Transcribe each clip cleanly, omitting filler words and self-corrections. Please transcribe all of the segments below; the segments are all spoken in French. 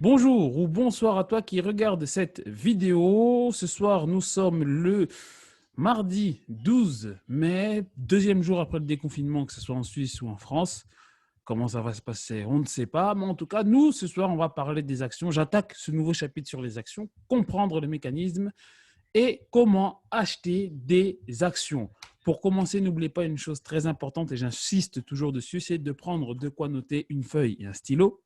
Bonjour ou bonsoir à toi qui regarde cette vidéo. Ce soir, nous sommes le mardi 12 mai, deuxième jour après le déconfinement, que ce soit en Suisse ou en France. Comment ça va se passer, on ne sait pas. Mais en tout cas, nous, ce soir, on va parler des actions. J'attaque ce nouveau chapitre sur les actions, comprendre le mécanisme et comment acheter des actions. Pour commencer, n'oubliez pas une chose très importante et j'insiste toujours dessus, c'est de prendre de quoi noter une feuille et un stylo.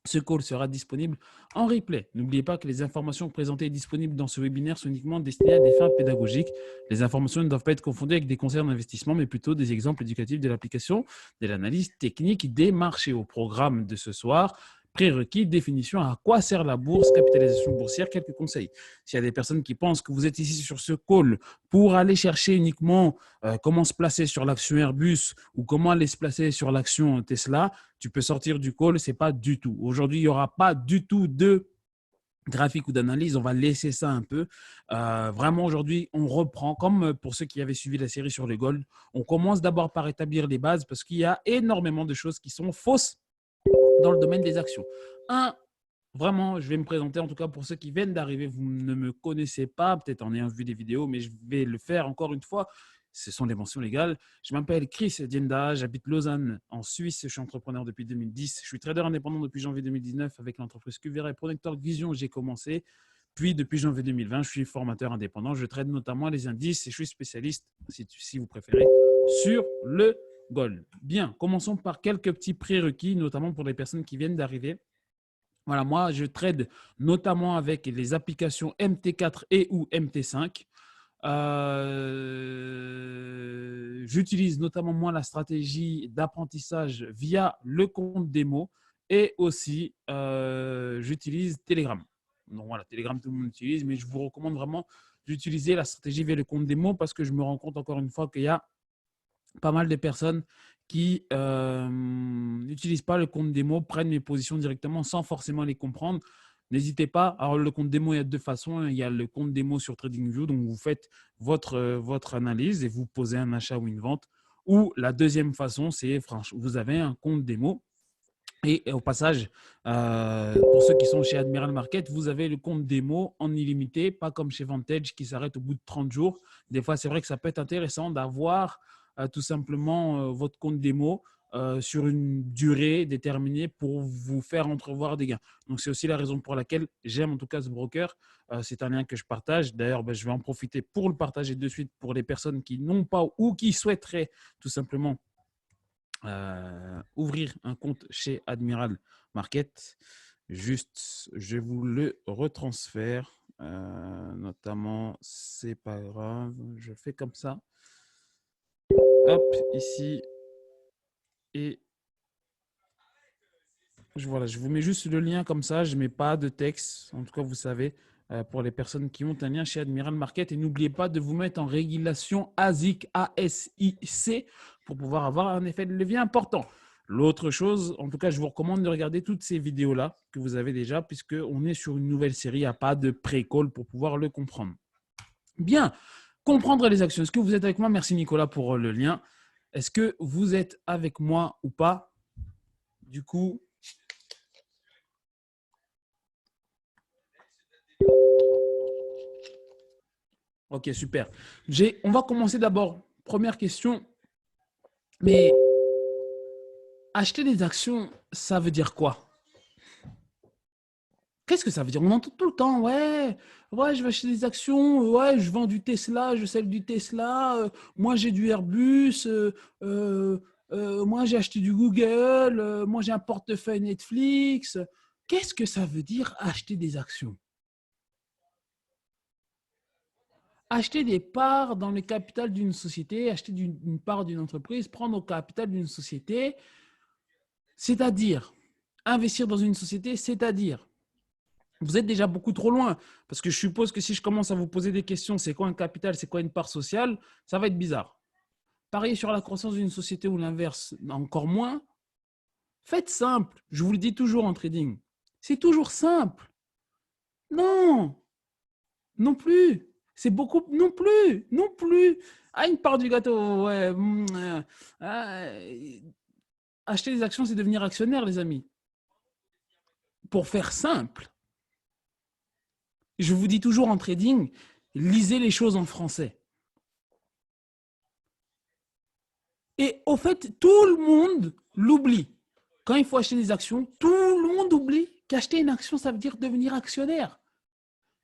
Ce call sera disponible en replay. N'oubliez pas que les informations présentées et disponibles dans ce webinaire sont uniquement destinées à des fins pédagogiques. Les informations ne doivent pas être confondues avec des conseils d'investissement, mais plutôt des exemples éducatifs de l'application de l'analyse technique des marchés. Au programme de ce soir, prérequis, définition, à quoi sert la bourse, capitalisation boursière, quelques conseils. S'il y a des personnes qui pensent que vous êtes ici sur ce call pour aller chercher uniquement comment se placer sur l'action Airbus ou comment aller se placer sur l'action Tesla, tu peux sortir du call, c'est pas du tout. Aujourd'hui, il n'y aura pas du tout de graphique ou d'analyse, on va laisser ça un peu. Vraiment, aujourd'hui, on reprend, comme pour ceux qui avaient suivi la série sur le gold, on commence d'abord par établir les bases parce qu'il y a énormément de choses qui sont fausses dans le domaine des actions. Vraiment, je vais me présenter, en tout cas pour ceux qui viennent d'arriver, vous ne me connaissez pas, peut-être en ayant vu des vidéos, mais je vais le faire encore une fois. Ce sont des mentions légales. Je m'appelle Chris Dienda, j'habite Lausanne, en Suisse. Je suis entrepreneur depuis 2010. Je suis trader indépendant depuis janvier 2019 avec l'entreprise QVR et Producteur Vision. J'ai commencé. Puis, depuis janvier 2020, je suis formateur indépendant. Je trade notamment les indices et je suis spécialiste, si vous préférez, sur le gold. Bien, commençons par quelques petits prérequis, notamment pour les personnes qui viennent d'arriver. Voilà, moi, je trade notamment avec les applications MT4 et ou MT5. J'utilise notamment moi la stratégie d'apprentissage via le compte démo et aussi j'utilise Telegram. Donc voilà, Telegram, tout le monde utilise, mais je vous recommande vraiment d'utiliser la stratégie via le compte démo parce que je me rends compte encore une fois qu'il y a pas mal de personnes qui n'utilisent pas le compte démo, prennent mes positions directement sans forcément les comprendre. N'hésitez pas. Alors, le compte démo, il y a deux façons. Il y a le compte démo sur TradingView, donc vous faites votre analyse et vous posez un achat ou une vente. Ou la deuxième façon, c'est vous avez un compte démo. Et au passage, pour ceux qui sont chez Admiral Market, vous avez le compte démo en illimité, pas comme chez Vantage qui s'arrête au bout de 30 jours. Des fois, c'est vrai que ça peut être intéressant d'avoir tout simplement votre compte démo sur une durée déterminée pour vous faire entrevoir des gains. Donc, c'est aussi la raison pour laquelle j'aime en tout cas ce broker. C'est un lien que je partage. D'ailleurs, je vais en profiter pour le partager de suite pour les personnes qui n'ont pas ou qui souhaiteraient tout simplement ouvrir un compte chez Admiral Market. Juste, je vous le retransfère. Notamment, c'est pas grave, je fais comme ça. Hop, ici. Et voilà, je vous mets juste le lien comme ça, je ne mets pas de texte. En tout cas, vous savez, pour les personnes qui ont un lien chez Admiral Market. Et n'oubliez pas de vous mettre en régulation ASIC, ASIC, pour pouvoir avoir un effet de levier important. L'autre chose, en tout cas, je vous recommande de regarder toutes ces vidéos-là que vous avez déjà, puisqu'on est sur une nouvelle série, il n'y a pas de pré-call pour pouvoir le comprendre. Bien, comprendre les actions. Est-ce que vous êtes avec moi? Merci Nicolas pour le lien. Est-ce que vous êtes avec moi ou pas? Du coup, ok, super. On va commencer d'abord. Première question. Mais acheter des actions, ça veut dire quoi? Qu'est-ce que ça veut dire? On entend tout le temps, ouais, je vais acheter des actions, ouais, je vends du Tesla, je sers du Tesla, moi j'ai du Airbus, moi j'ai acheté du Google, moi j'ai un portefeuille Netflix. Qu'est-ce que ça veut dire acheter des actions? Acheter des parts dans le capital d'une société, acheter une part d'une entreprise, prendre au capital d'une société, c'est-à-dire investir dans une société, c'est-à-dire vous êtes déjà beaucoup trop loin. Parce que je suppose que si je commence à vous poser des questions, c'est quoi un capital, c'est quoi une part sociale, ça va être bizarre. Parier sur la croissance d'une société ou l'inverse, encore moins. Faites simple. Je vous le dis toujours en trading. C'est toujours simple. Non, non plus. C'est beaucoup. Non plus. Non plus. Ah, une part du gâteau. Ouais. Acheter des actions, c'est devenir actionnaire, les amis. pour faire simple, je vous dis toujours en trading, lisez les choses en français. Et au fait, tout le monde l'oublie. Quand il faut acheter des actions, tout le monde oublie qu'acheter une action, ça veut dire devenir actionnaire.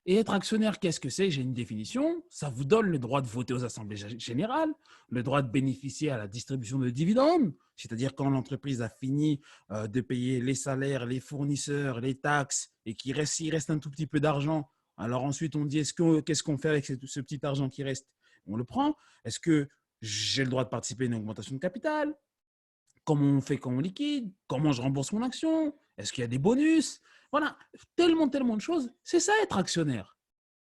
Et être actionnaire, qu'est-ce que c'est? J'ai une définition. Ça vous donne le droit de voter aux assemblées générales, le droit de bénéficier à la distribution de dividendes, c'est-à-dire quand l'entreprise a fini de payer les salaires, les fournisseurs, les taxes, et qu'il reste un tout petit peu d'argent. Alors ensuite, on dit, qu'est-ce qu'on fait avec ce petit argent qui reste? On le prend. Est-ce que j'ai le droit de participer à une augmentation de capital? Comment on fait quand on liquide? Comment je rembourse mon action? Est-ce qu'il y a des bonus? Voilà, tellement de choses. C'est ça être actionnaire.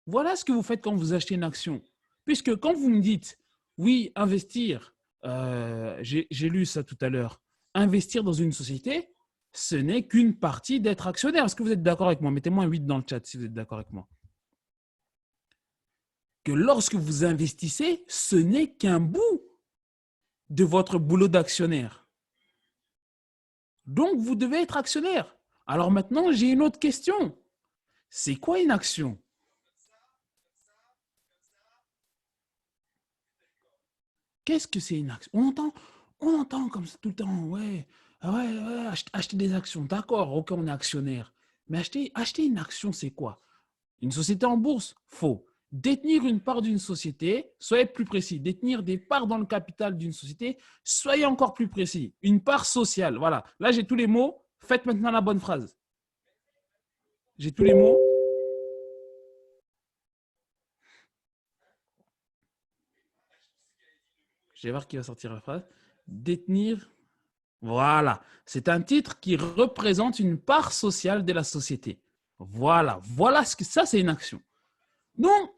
Voilà ce que vous faites quand vous achetez une action. Puisque quand vous me dites, oui, investir, j'ai lu ça tout à l'heure, investir dans une société, ce n'est qu'une partie d'être actionnaire. Est-ce que vous êtes d'accord avec moi? Mettez-moi un 8 dans le chat si vous êtes d'accord avec moi. Que lorsque vous investissez, ce n'est qu'un bout de votre boulot d'actionnaire. Donc, vous devez être actionnaire. Alors maintenant, j'ai une autre question. C'est quoi une action? Qu'est-ce que c'est une action? On entend comme ça tout le temps, ouais, acheter des actions. D'accord, ok, on est actionnaire. Mais acheter une action, c'est quoi? Une société en bourse? Faux. Détenir une part d'une société, soyez plus précis. Détenir des parts dans le capital d'une société, soyez encore plus précis. Une part sociale, voilà. Là, j'ai tous les mots. Faites maintenant la bonne phrase. J'ai tous les mots. Je vais voir qui va sortir la phrase. Détenir. Voilà. C'est un titre qui représente une part sociale de la société. Voilà. Voilà ce que ça, c'est une action. Donc,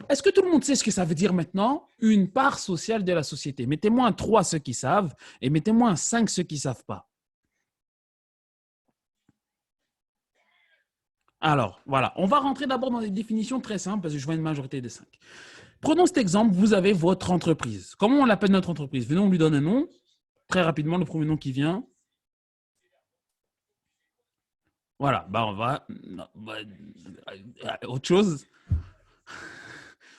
est-ce que tout le monde sait ce que ça veut dire maintenant? Une part sociale de la société. Mettez-moi un 3 ceux qui savent et mettez-moi un 5 ceux qui ne savent pas. Alors, voilà. On va rentrer d'abord dans des définitions très simples parce que je vois une majorité de 5. Prenons cet exemple. Vous avez votre entreprise. Comment on l'appelle notre entreprise? Venons, on lui donne un nom. Très rapidement, le premier nom qui vient. Voilà. On va. Autre chose.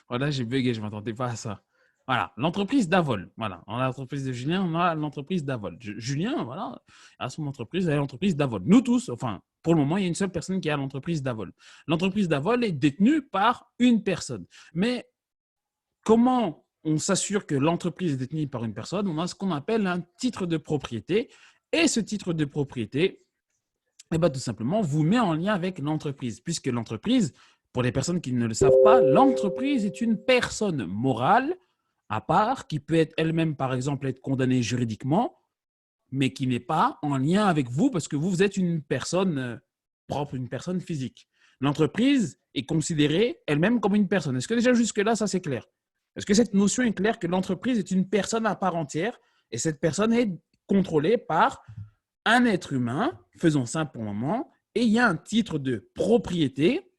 Voilà, j'ai bugué, je ne m'attendais pas à ça. Voilà, l'entreprise d'Avol. Voilà, on a l'entreprise de Julien, on a l'entreprise d'Avol. Julien, voilà, a son entreprise, elle a l'entreprise d'Avol. Nous tous, enfin, pour le moment, il y a une seule personne qui a l'entreprise d'Avol. L'entreprise d'Avol est détenue par une personne. Mais comment on s'assure que l'entreprise est détenue par une personne? On a ce qu'on appelle un titre de propriété. Et ce titre de propriété, tout simplement, vous met en lien avec l'entreprise, puisque l'entreprise, pour les personnes qui ne le savent pas, l'entreprise est une personne morale à part qui peut être elle-même, par exemple, être condamnée juridiquement, mais qui n'est pas en lien avec vous parce que vous êtes une personne propre, une personne physique. L'entreprise est considérée elle-même comme une personne. Est-ce que déjà jusque-là, ça c'est clair? Est-ce que cette notion est claire que l'entreprise est une personne à part entière et cette personne est contrôlée par un être humain, faisons simple pour le moment, et il y a un titre de propriété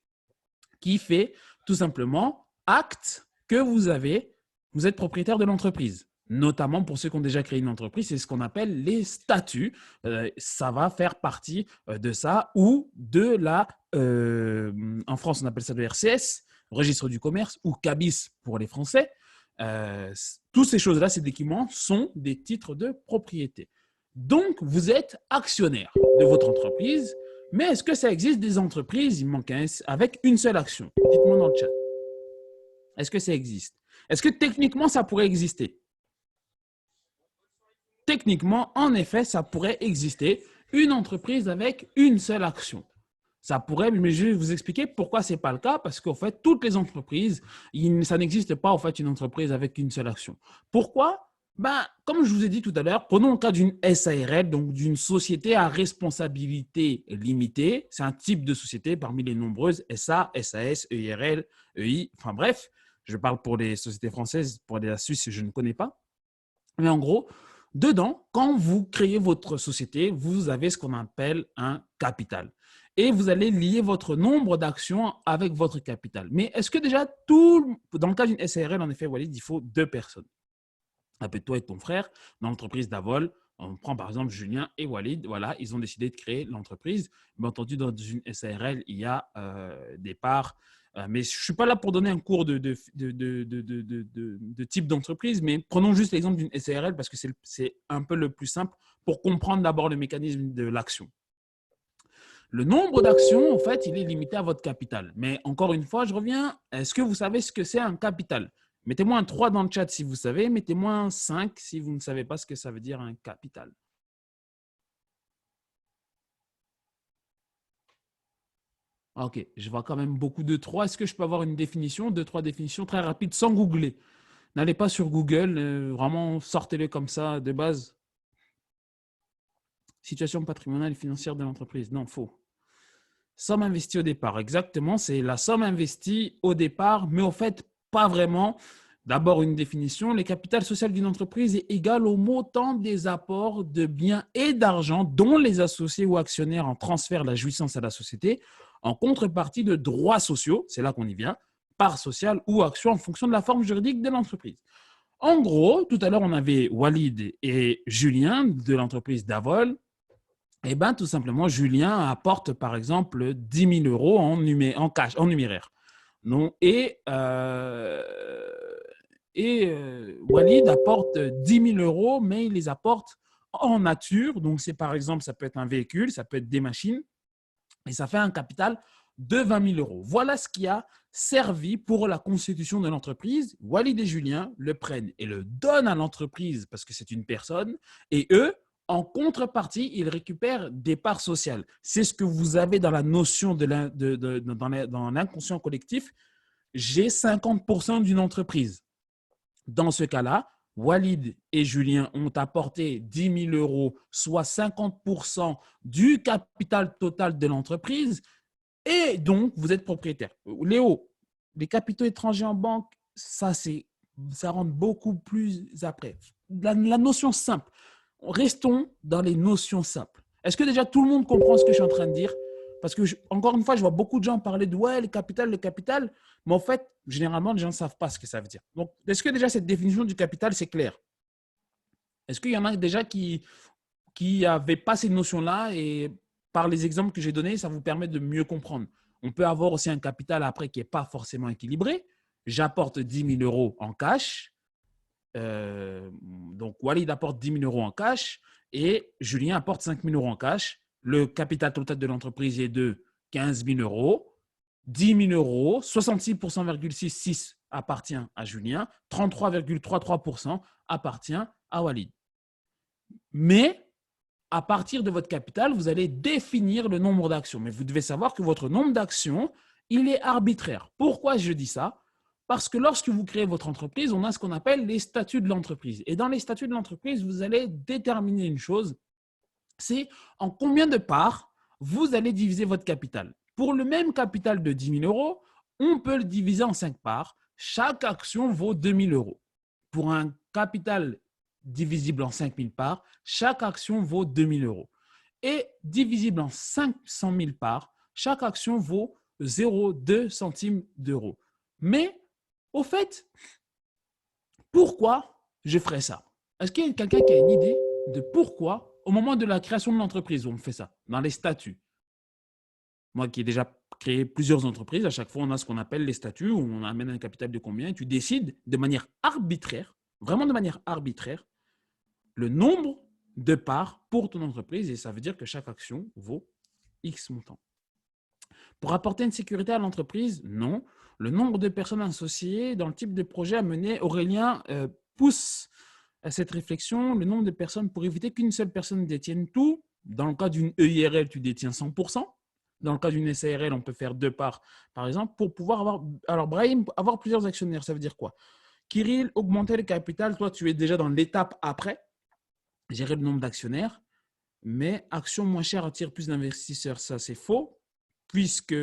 qui fait tout simplement acte que vous êtes propriétaire de l'entreprise. Notamment pour ceux qui ont déjà créé une entreprise, c'est ce qu'on appelle les statuts. Ça va faire partie de ça ou de la, en France on appelle ça le RCS, registre du commerce, ou CABIS pour les Français. Toutes ces choses-là, ces documents sont des titres de propriété. Donc, vous êtes actionnaire de votre entreprise, mais est-ce que ça existe des entreprises, il manque un S, avec une seule action? Dites-moi dans le chat. Est-ce que ça existe? Est-ce que techniquement, ça pourrait exister? Techniquement, en effet, ça pourrait exister une entreprise avec une seule action. Ça pourrait, mais je vais vous expliquer pourquoi ce n'est pas le cas, parce qu'en fait, toutes les entreprises, ça n'existe pas en fait une entreprise avec une seule action. Pourquoi? Comme je vous ai dit tout à l'heure, prenons le cas d'une SARL, donc d'une société à responsabilité limitée. C'est un type de société parmi les nombreuses SA, SAS, EIRL, EI, enfin bref, je parle pour les sociétés françaises, pour la Suisse, je ne connais pas. Mais en gros, dedans, quand vous créez votre société, vous avez ce qu'on appelle un capital. Et vous allez lier votre nombre d'actions avec votre capital. Mais est-ce que déjà, dans le cas d'une SARL, en effet, Walid, il faut 2 personnes. Un peu toi et ton frère, dans l'entreprise d'Avol, On prend par exemple Julien et Walid. Voilà, ils ont décidé de créer l'entreprise. Bien entendu, dans une SARL, il y a des parts. Mais je ne suis pas là pour donner un cours de type d'entreprise, mais prenons juste l'exemple d'une SARL parce que c'est un peu le plus simple pour comprendre d'abord le mécanisme de l'action. Le nombre d'actions, en fait, il est limité à votre capital. Mais encore une fois, je reviens. Est-ce que vous savez ce que c'est un capital? Mettez-moi un 3 dans le chat si vous savez. Mettez-moi un 5 si vous ne savez pas ce que ça veut dire un capital. Ok, je vois quand même beaucoup de 3. Est-ce que je peux avoir une définition, 2-3 définitions très rapides sans googler? N'allez pas sur Google, vraiment sortez-le comme ça de base. Situation patrimoniale et financière de l'entreprise. Non, faux. Somme investie au départ. Exactement, c'est la somme investie au départ, mais au fait, pas vraiment. D'abord, une définition. Le capital social d'une entreprise est égal au montant des apports de biens et d'argent dont les associés ou actionnaires en transfèrent la jouissance à la société en contrepartie de droits sociaux, c'est là qu'on y vient, parts sociales ou actions en fonction de la forme juridique de l'entreprise. En gros, tout à l'heure, on avait Walid et Julien de l'entreprise Davol. Eh bien, tout simplement, Julien apporte, par exemple, 10 000 euros en cash, en numéraire. Non, Walid apporte 10 000 euros, mais il les apporte en nature. Donc, c'est par exemple, ça peut être un véhicule, ça peut être des machines, et ça fait un capital de 20 000 euros. Voilà ce qui a servi pour la constitution de l'entreprise. Walid et Julien le prennent et le donnent à l'entreprise parce que c'est une personne, et eux, en contrepartie, ils récupèrent des parts sociales. C'est ce que vous avez dans la notion dans l'inconscient collectif. J'ai 50% d'une entreprise. Dans ce cas-là, Walid et Julien ont apporté 10 000 euros, soit 50% du capital total de l'entreprise, et donc vous êtes propriétaire. Léo, les capitaux étrangers en banque, ça rentre beaucoup plus après. La notion simple. Restons dans les notions simples. Est-ce que déjà tout le monde comprend ce que je suis en train de dire? Parce que, encore une fois, je vois beaucoup de gens parler de ouais, le capital, mais en fait, généralement, les gens ne savent pas ce que ça veut dire. Donc, est-ce que déjà cette définition du capital, c'est clair? Est-ce qu'il y en a déjà qui n'avaient pas ces notions-là et par les exemples que j'ai donnés, ça vous permet de mieux comprendre? On peut avoir aussi un capital après qui n'est pas forcément équilibré. J'apporte 10 000 euros en cash. Donc, Walid apporte 10 000 euros en cash et Julien apporte 5 000 euros en cash. Le capital total de l'entreprise est de 15 000 euros. 10 000 euros, 66,66% appartient à Julien, 33,33% appartient à Walid. Mais à partir de votre capital, vous allez définir le nombre d'actions. Mais vous devez savoir que votre nombre d'actions, il est arbitraire. Pourquoi je dis ça? Parce que lorsque vous créez votre entreprise, on a ce qu'on appelle les statuts de l'entreprise. Et dans les statuts de l'entreprise, vous allez déterminer une chose, c'est en combien de parts vous allez diviser votre capital. Pour le même capital de 10 000 euros, on peut le diviser en 5 parts. Chaque action vaut 2 000 euros. Pour un capital divisible en 5 000 parts, chaque action vaut 2 000 euros. Et divisible en 500 000 parts, chaque action vaut 0,2 centimes d'euros. Mais, au fait, pourquoi je ferais ça? Est-ce qu'il y a quelqu'un qui a une idée de pourquoi, au moment de la création de l'entreprise, on fait ça, dans les statuts? Moi qui ai déjà créé plusieurs entreprises, à chaque fois, on a ce qu'on appelle les statuts, où on amène un capital de combien, et tu décides de manière arbitraire, vraiment de manière arbitraire, le nombre de parts pour ton entreprise, et ça veut dire que chaque action vaut X montant. Pour apporter une sécurité à l'entreprise, non. Le nombre de personnes associées dans le type de projet à mener, Aurélien pousse à cette réflexion, le nombre de personnes pour éviter qu'une seule personne détienne tout. Dans le cas d'une EIRL, tu détiens 100%. Dans le cas d'une SARL, on peut faire 2 parts, par exemple, pour pouvoir avoir… Alors, Brahim, avoir plusieurs actionnaires, ça veut dire quoi? Kirill, augmenter le capital, toi, tu es déjà dans l'étape après, gérer le nombre d'actionnaires, mais action moins chère attire plus d'investisseurs. Ça, c'est faux, puisque,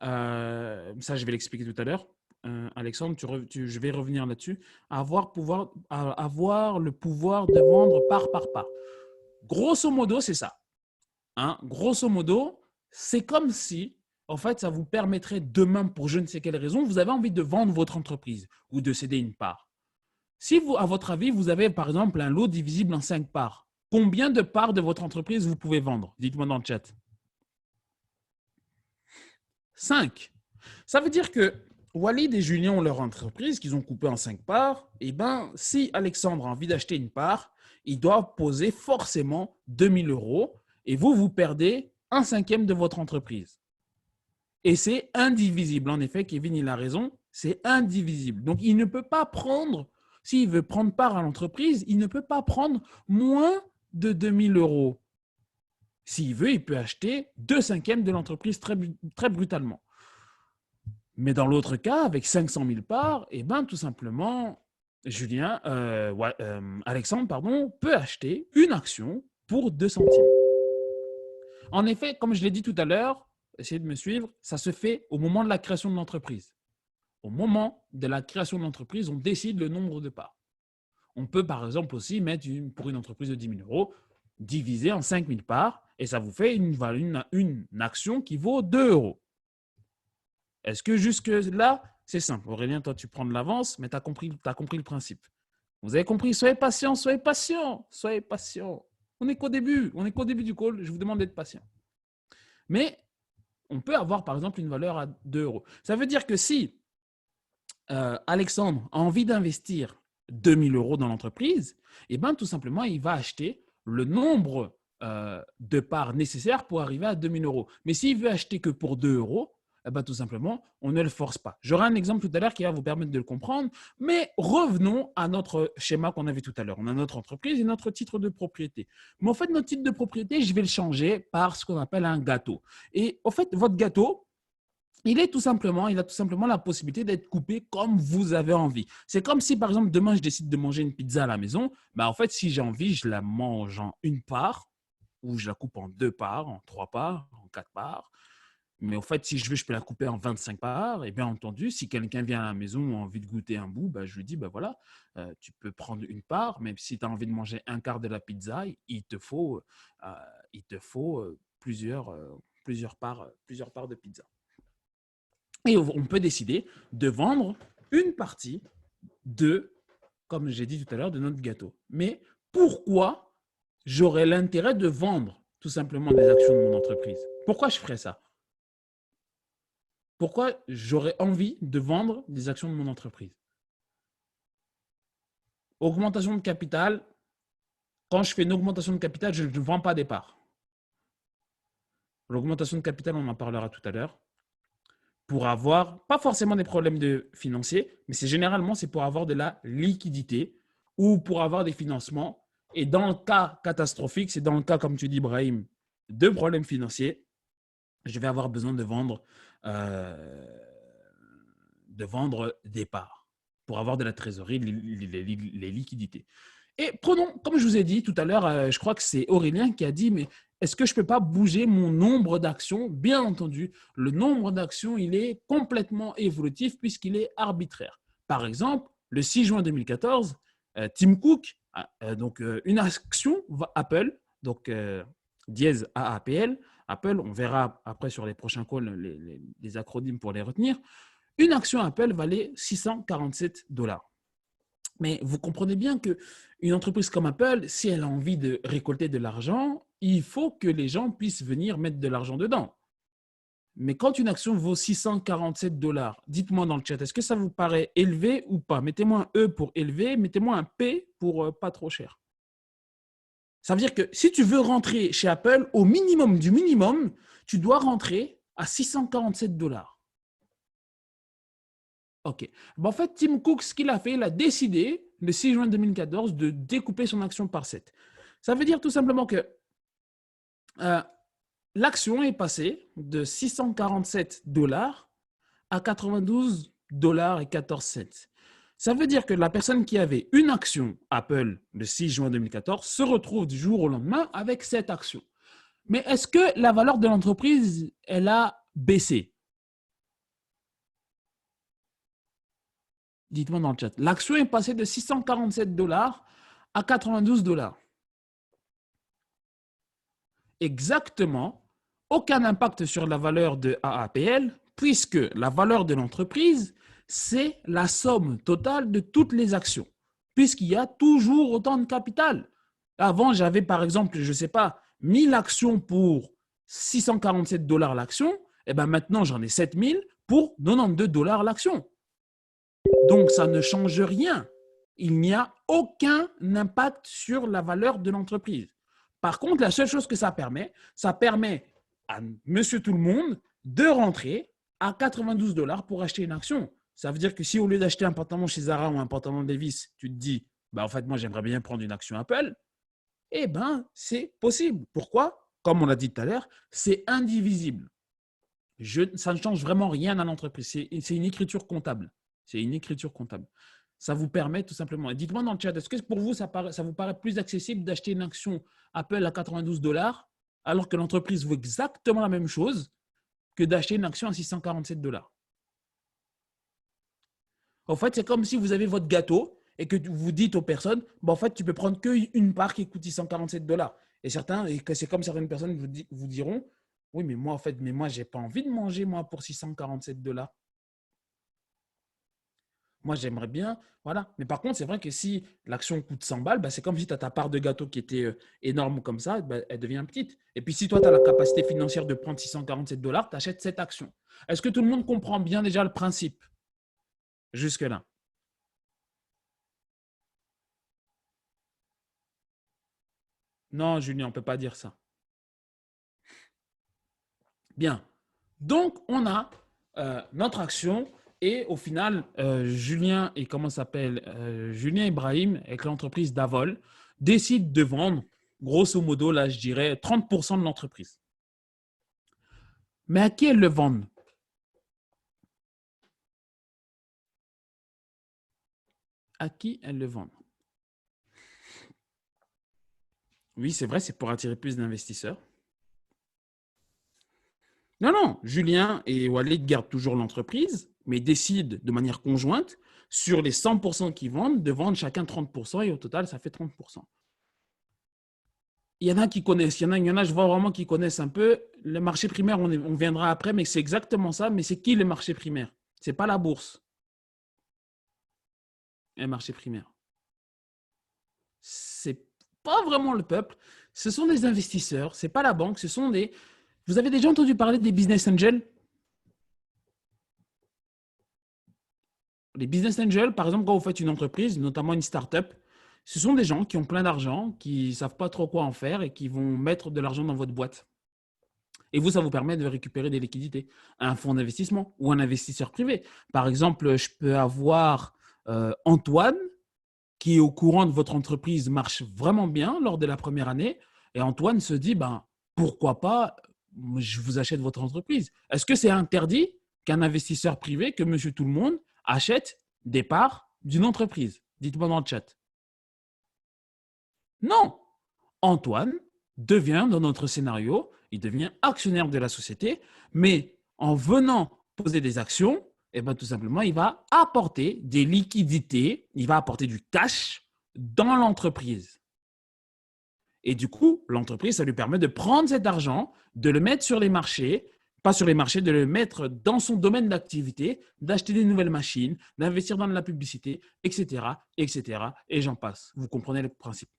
ça, je vais l'expliquer tout à l'heure. Alexandre, je vais revenir là-dessus. Avoir le pouvoir de vendre part par part. Grosso modo, c'est ça. Hein? Grosso modo, c'est comme si, en fait, ça vous permettrait demain, pour je ne sais quelle raison, vous avez envie de vendre votre entreprise ou de céder une part. Si vous, à votre avis, vous avez par exemple un lot divisible en 5 parts, Combien de parts de votre entreprise vous pouvez vendre? Dites-moi dans le chat. 5. Ça veut dire que Walid et Julien ont leur entreprise qu'ils ont coupée en 5 parts. Et bien, si Alexandre a envie d'acheter une part, il doit poser forcément 2000 euros et vous perdez un cinquième de votre entreprise. Et c'est indivisible. En effet, Kevin, il a raison, c'est indivisible. Donc, il ne peut pas prendre, s'il veut prendre part à l'entreprise, il ne peut pas prendre moins de 2000 euros. S'il veut, il peut acheter 2/5 de l'entreprise très brutalement. Mais dans l'autre cas, avec 500 000 parts, eh ben, tout simplement, Alexandre peut acheter une action pour 2 centimes. En effet, comme je l'ai dit tout à l'heure, essayez de me suivre, ça se fait au moment de la création de l'entreprise. Au moment de la création de l'entreprise, on décide le nombre de parts. On peut par exemple aussi mettre pour une entreprise de 10 000 euros, diviser en 5 000 parts et ça vous fait une action qui vaut 2 euros. Est-ce que jusque-là, c'est simple? Aurélien, toi, tu prends de l'avance, mais tu as compris le principe. Vous avez compris? Soyez patient, soyez patient, soyez patient. On n'est qu'au début du call, je vous demande d'être patient. Mais on peut avoir par exemple une valeur à 2 euros. Ça veut dire que si Alexandre a envie d'investir 2000 euros dans l'entreprise, eh ben, tout simplement, il va acheter le nombre de parts nécessaires pour arriver à 2000 euros. Mais s'il veut acheter que pour 2 euros, eh ben, tout simplement, on ne le force pas. J'aurai un exemple tout à l'heure qui va vous permettre de le comprendre, mais revenons à notre schéma qu'on avait tout à l'heure. On a notre entreprise et notre titre de propriété. Mais en fait, notre titre de propriété, je vais le changer par ce qu'on appelle un gâteau. Et en fait, votre gâteau, il a tout simplement la possibilité d'être coupé comme vous avez envie. C'est comme si, par exemple, demain, je décide de manger une pizza à la maison. En fait, si j'ai envie, je la mange en une part ou je la coupe en 2 parts, en 3 parts, en 4 parts. Mais en fait, si je veux, je peux la couper en 25 parts. Et bien entendu, si quelqu'un vient à la maison ou a envie de goûter un bout, je lui dis, voilà, tu peux prendre une part, mais si tu as envie de manger un quart de la pizza, il te faut plusieurs parts de pizza. Et on peut décider de vendre une partie comme j'ai dit tout à l'heure, de notre gâteau. Mais pourquoi j'aurais l'intérêt de vendre tout simplement des actions de mon entreprise? Pourquoi je ferais ça? Pourquoi j'aurais envie de vendre des actions de mon entreprise? Augmentation de capital. Quand je fais une augmentation de capital, je ne vends pas des parts. L'augmentation de capital, on en parlera tout à l'heure. Pour avoir, pas forcément des problèmes financiers, mais c'est pour avoir de la liquidité ou pour avoir des financements. Et dans le cas catastrophique, c'est dans le cas, comme tu dis, Brahim, de problèmes financiers, je vais avoir besoin de vendre des parts pour avoir de la trésorerie, les liquidités. Et prenons, comme je vous ai dit tout à l'heure, je crois que c'est Aurélien qui a dit, mais est-ce que je ne peux pas bouger mon nombre d'actions? Bien entendu, le nombre d'actions, il est complètement évolutif puisqu'il est arbitraire. Par exemple, le 6 juin 2014, Tim Cook, donc une action Apple, donc dièse AAPL, Apple, on verra après sur les prochains calls les acronymes pour les retenir. Une action Apple valait 647 $. Mais vous comprenez bien qu'une entreprise comme Apple, si elle a envie de récolter de l'argent, il faut que les gens puissent venir mettre de l'argent dedans. Mais quand une action vaut 647 $, dites-moi dans le chat, est-ce que ça vous paraît élevé ou pas? Mettez-moi un E pour élevé, mettez-moi un P pour pas trop cher. Ça veut dire que si tu veux rentrer chez Apple, au minimum du minimum, tu dois rentrer à 647 $. OK. En fait, Tim Cook, ce qu'il a fait, il a décidé, le 6 juin 2014, de découper son action par 7. Ça veut dire tout simplement que l'action est passée de 647 $ à 92 $ et 14 cents. Ça veut dire que la personne qui avait une action Apple le 6 juin 2014 se retrouve du jour au lendemain avec cette action. Mais est-ce que la valeur de l'entreprise, elle a baissé? Dites-moi dans le chat. L'action est passée de 647 $ à 92 $. Exactement. Aucun impact sur la valeur de AAPL, puisque la valeur de l'entreprise, c'est la somme totale de toutes les actions, puisqu'il y a toujours autant de capital. Avant, j'avais par exemple, je ne sais pas, 1000 actions pour 647 $ l'action. Et ben maintenant, j'en ai 7000 pour 92 $ l'action. Donc, ça ne change rien. Il n'y a aucun impact sur la valeur de l'entreprise. Par contre, la seule chose que ça permet à monsieur tout le monde de rentrer à 92 $ pour acheter une action. Ça veut dire que si au lieu d'acheter un pantalon chez Zara ou un pantalon Levi's, tu te dis, bah, en fait, moi, j'aimerais bien prendre une action Apple, eh bien, c'est possible. Pourquoi? Comme on l'a dit tout à l'heure, c'est indivisible. Ça ne change vraiment rien à l'entreprise. C'est une écriture comptable. C'est une écriture comptable. Ça vous permet tout simplement. Dites-moi dans le chat, est-ce que pour vous, ça vous paraît plus accessible d'acheter une action Apple à 92 $ alors que l'entreprise vaut exactement la même chose que d'acheter une action à 647 $? En fait, c'est comme si vous avez votre gâteau et que vous dites aux personnes, bah, en fait, tu peux prendre qu'une part qui coûte 647 $. Et que c'est comme certaines personnes vous diront, oui, mais moi, en fait, j'ai pas envie de manger, moi, pour 647 $. Moi, j'aimerais bien, voilà. Mais par contre, c'est vrai que si l'action coûte 100 balles, bah, c'est comme si tu as ta part de gâteau qui était énorme comme ça, bah, elle devient petite. Et puis, si toi, tu as la capacité financière de prendre 647 $, tu achètes cette action. Est-ce que tout le monde comprend bien déjà le principe jusque-là? Non, Julien, on ne peut pas dire ça. Bien. Donc, on a notre action et au final, Julien et comment s'appelle Julien Ibrahim avec l'entreprise Davol décide de vendre, grosso modo, là, je dirais 30% de l'entreprise. Mais à qui elles le vendent? À qui elles le vendent? Oui, c'est vrai, c'est pour attirer plus d'investisseurs. Non, non, Julien et Walid gardent toujours l'entreprise, mais décident de manière conjointe, sur les 100% qu'ils vendent, de vendre chacun 30% et au total, ça fait 30%. Il y en a qui connaissent, je vois vraiment qui connaissent un peu. Le marché primaire, on viendra après, mais c'est exactement ça. Mais c'est qui le marché primaire? Ce n'est pas la bourse, le marché primaire. Ce n'est pas vraiment le peuple. Ce sont des investisseurs, ce n'est pas la banque, ce sont des… Vous avez déjà entendu parler des business angels? Les business angels, par exemple, quand vous faites une entreprise, notamment une start-up, ce sont des gens qui ont plein d'argent, qui ne savent pas trop quoi en faire et qui vont mettre de l'argent dans votre boîte. Et vous, ça vous permet de récupérer des liquidités. Un fonds d'investissement ou un investisseur privé. Par exemple, je peux avoir Antoine qui est au courant de votre entreprise marche vraiment bien lors de la première année. Et Antoine se dit, ben, pourquoi pas, je vous achète votre entreprise. Est-ce que c'est interdit qu'un investisseur privé, que monsieur tout le monde, achète des parts d'une entreprise? Dites-moi dans le chat. Non. Antoine devient, dans notre scénario, il devient actionnaire de la société, mais en venant poser des actions, eh ben, tout simplement, il va apporter des liquidités, il va apporter du cash dans l'entreprise. Et du coup, l'entreprise, ça lui permet de prendre cet argent, de le mettre sur les marchés, pas sur les marchés, de le mettre dans son domaine d'activité, d'acheter des nouvelles machines, d'investir dans de la publicité, etc., etc., et j'en passe. Vous comprenez le principe.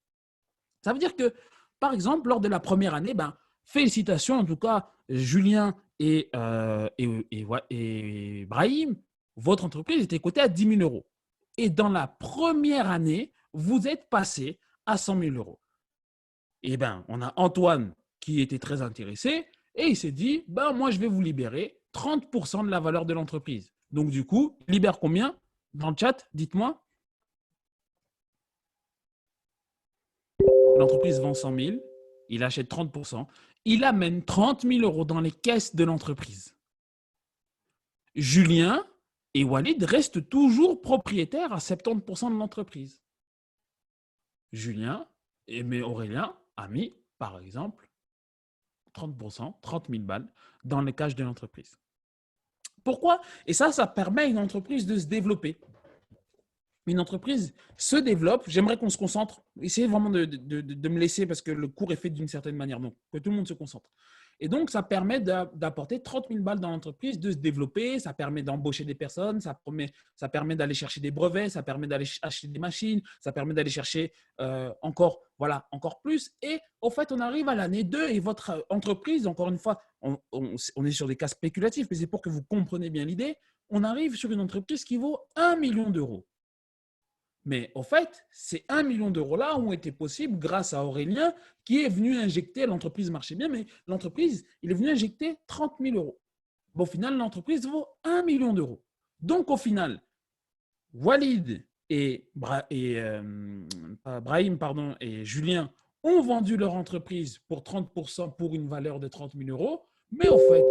Ça veut dire que, par exemple, lors de la première année, ben, félicitations, en tout cas, Julien et Brahim, votre entreprise était cotée à 10 000 euros. Et dans la première année, vous êtes passé à 100 000 euros. Et bien, on a Antoine qui était très intéressé et il s'est dit, ben, moi, je vais vous libérer 30% de la valeur de l'entreprise. Donc, du coup, il libère combien? Dans le chat, dites-moi. L'entreprise vend 100 000, il achète 30%, il amène 30 000 euros dans les caisses de l'entreprise. Julien et Walid restent toujours propriétaires à 70% de l'entreprise. Julien et Aurélien a mis, par exemple, 30%, 30 000 balles dans les caches de l'entreprise. Pourquoi? Et ça permet à une entreprise de se développer. Une entreprise se développe. J'aimerais qu'on se concentre. Essayez vraiment de me laisser parce que le cours est fait d'une certaine manière. Donc, que tout le monde se concentre. Et donc, ça permet d'apporter 30 000 balles dans l'entreprise, de se développer, ça permet d'embaucher des personnes, ça permet d'aller chercher des brevets, ça permet d'aller acheter des machines, ça permet d'aller chercher encore plus. Et au fait, on arrive à l'année 2 et votre entreprise, encore une fois, on est sur des cas spéculatifs, mais c'est pour que vous compreniez bien l'idée, on arrive sur une entreprise qui vaut 1 million d'euros. Mais au fait, ces 1 million d'euros-là ont été possibles grâce à Aurélien qui est venu injecter, l'entreprise marchait bien, mais l'entreprise, il est venu injecter 30 000 euros. Bon, au final, l'entreprise vaut 1 million d'euros. Donc, au final, Walid et Brahim et Julien ont vendu leur entreprise pour 30% pour une valeur de 30 000 euros. Mais au fait,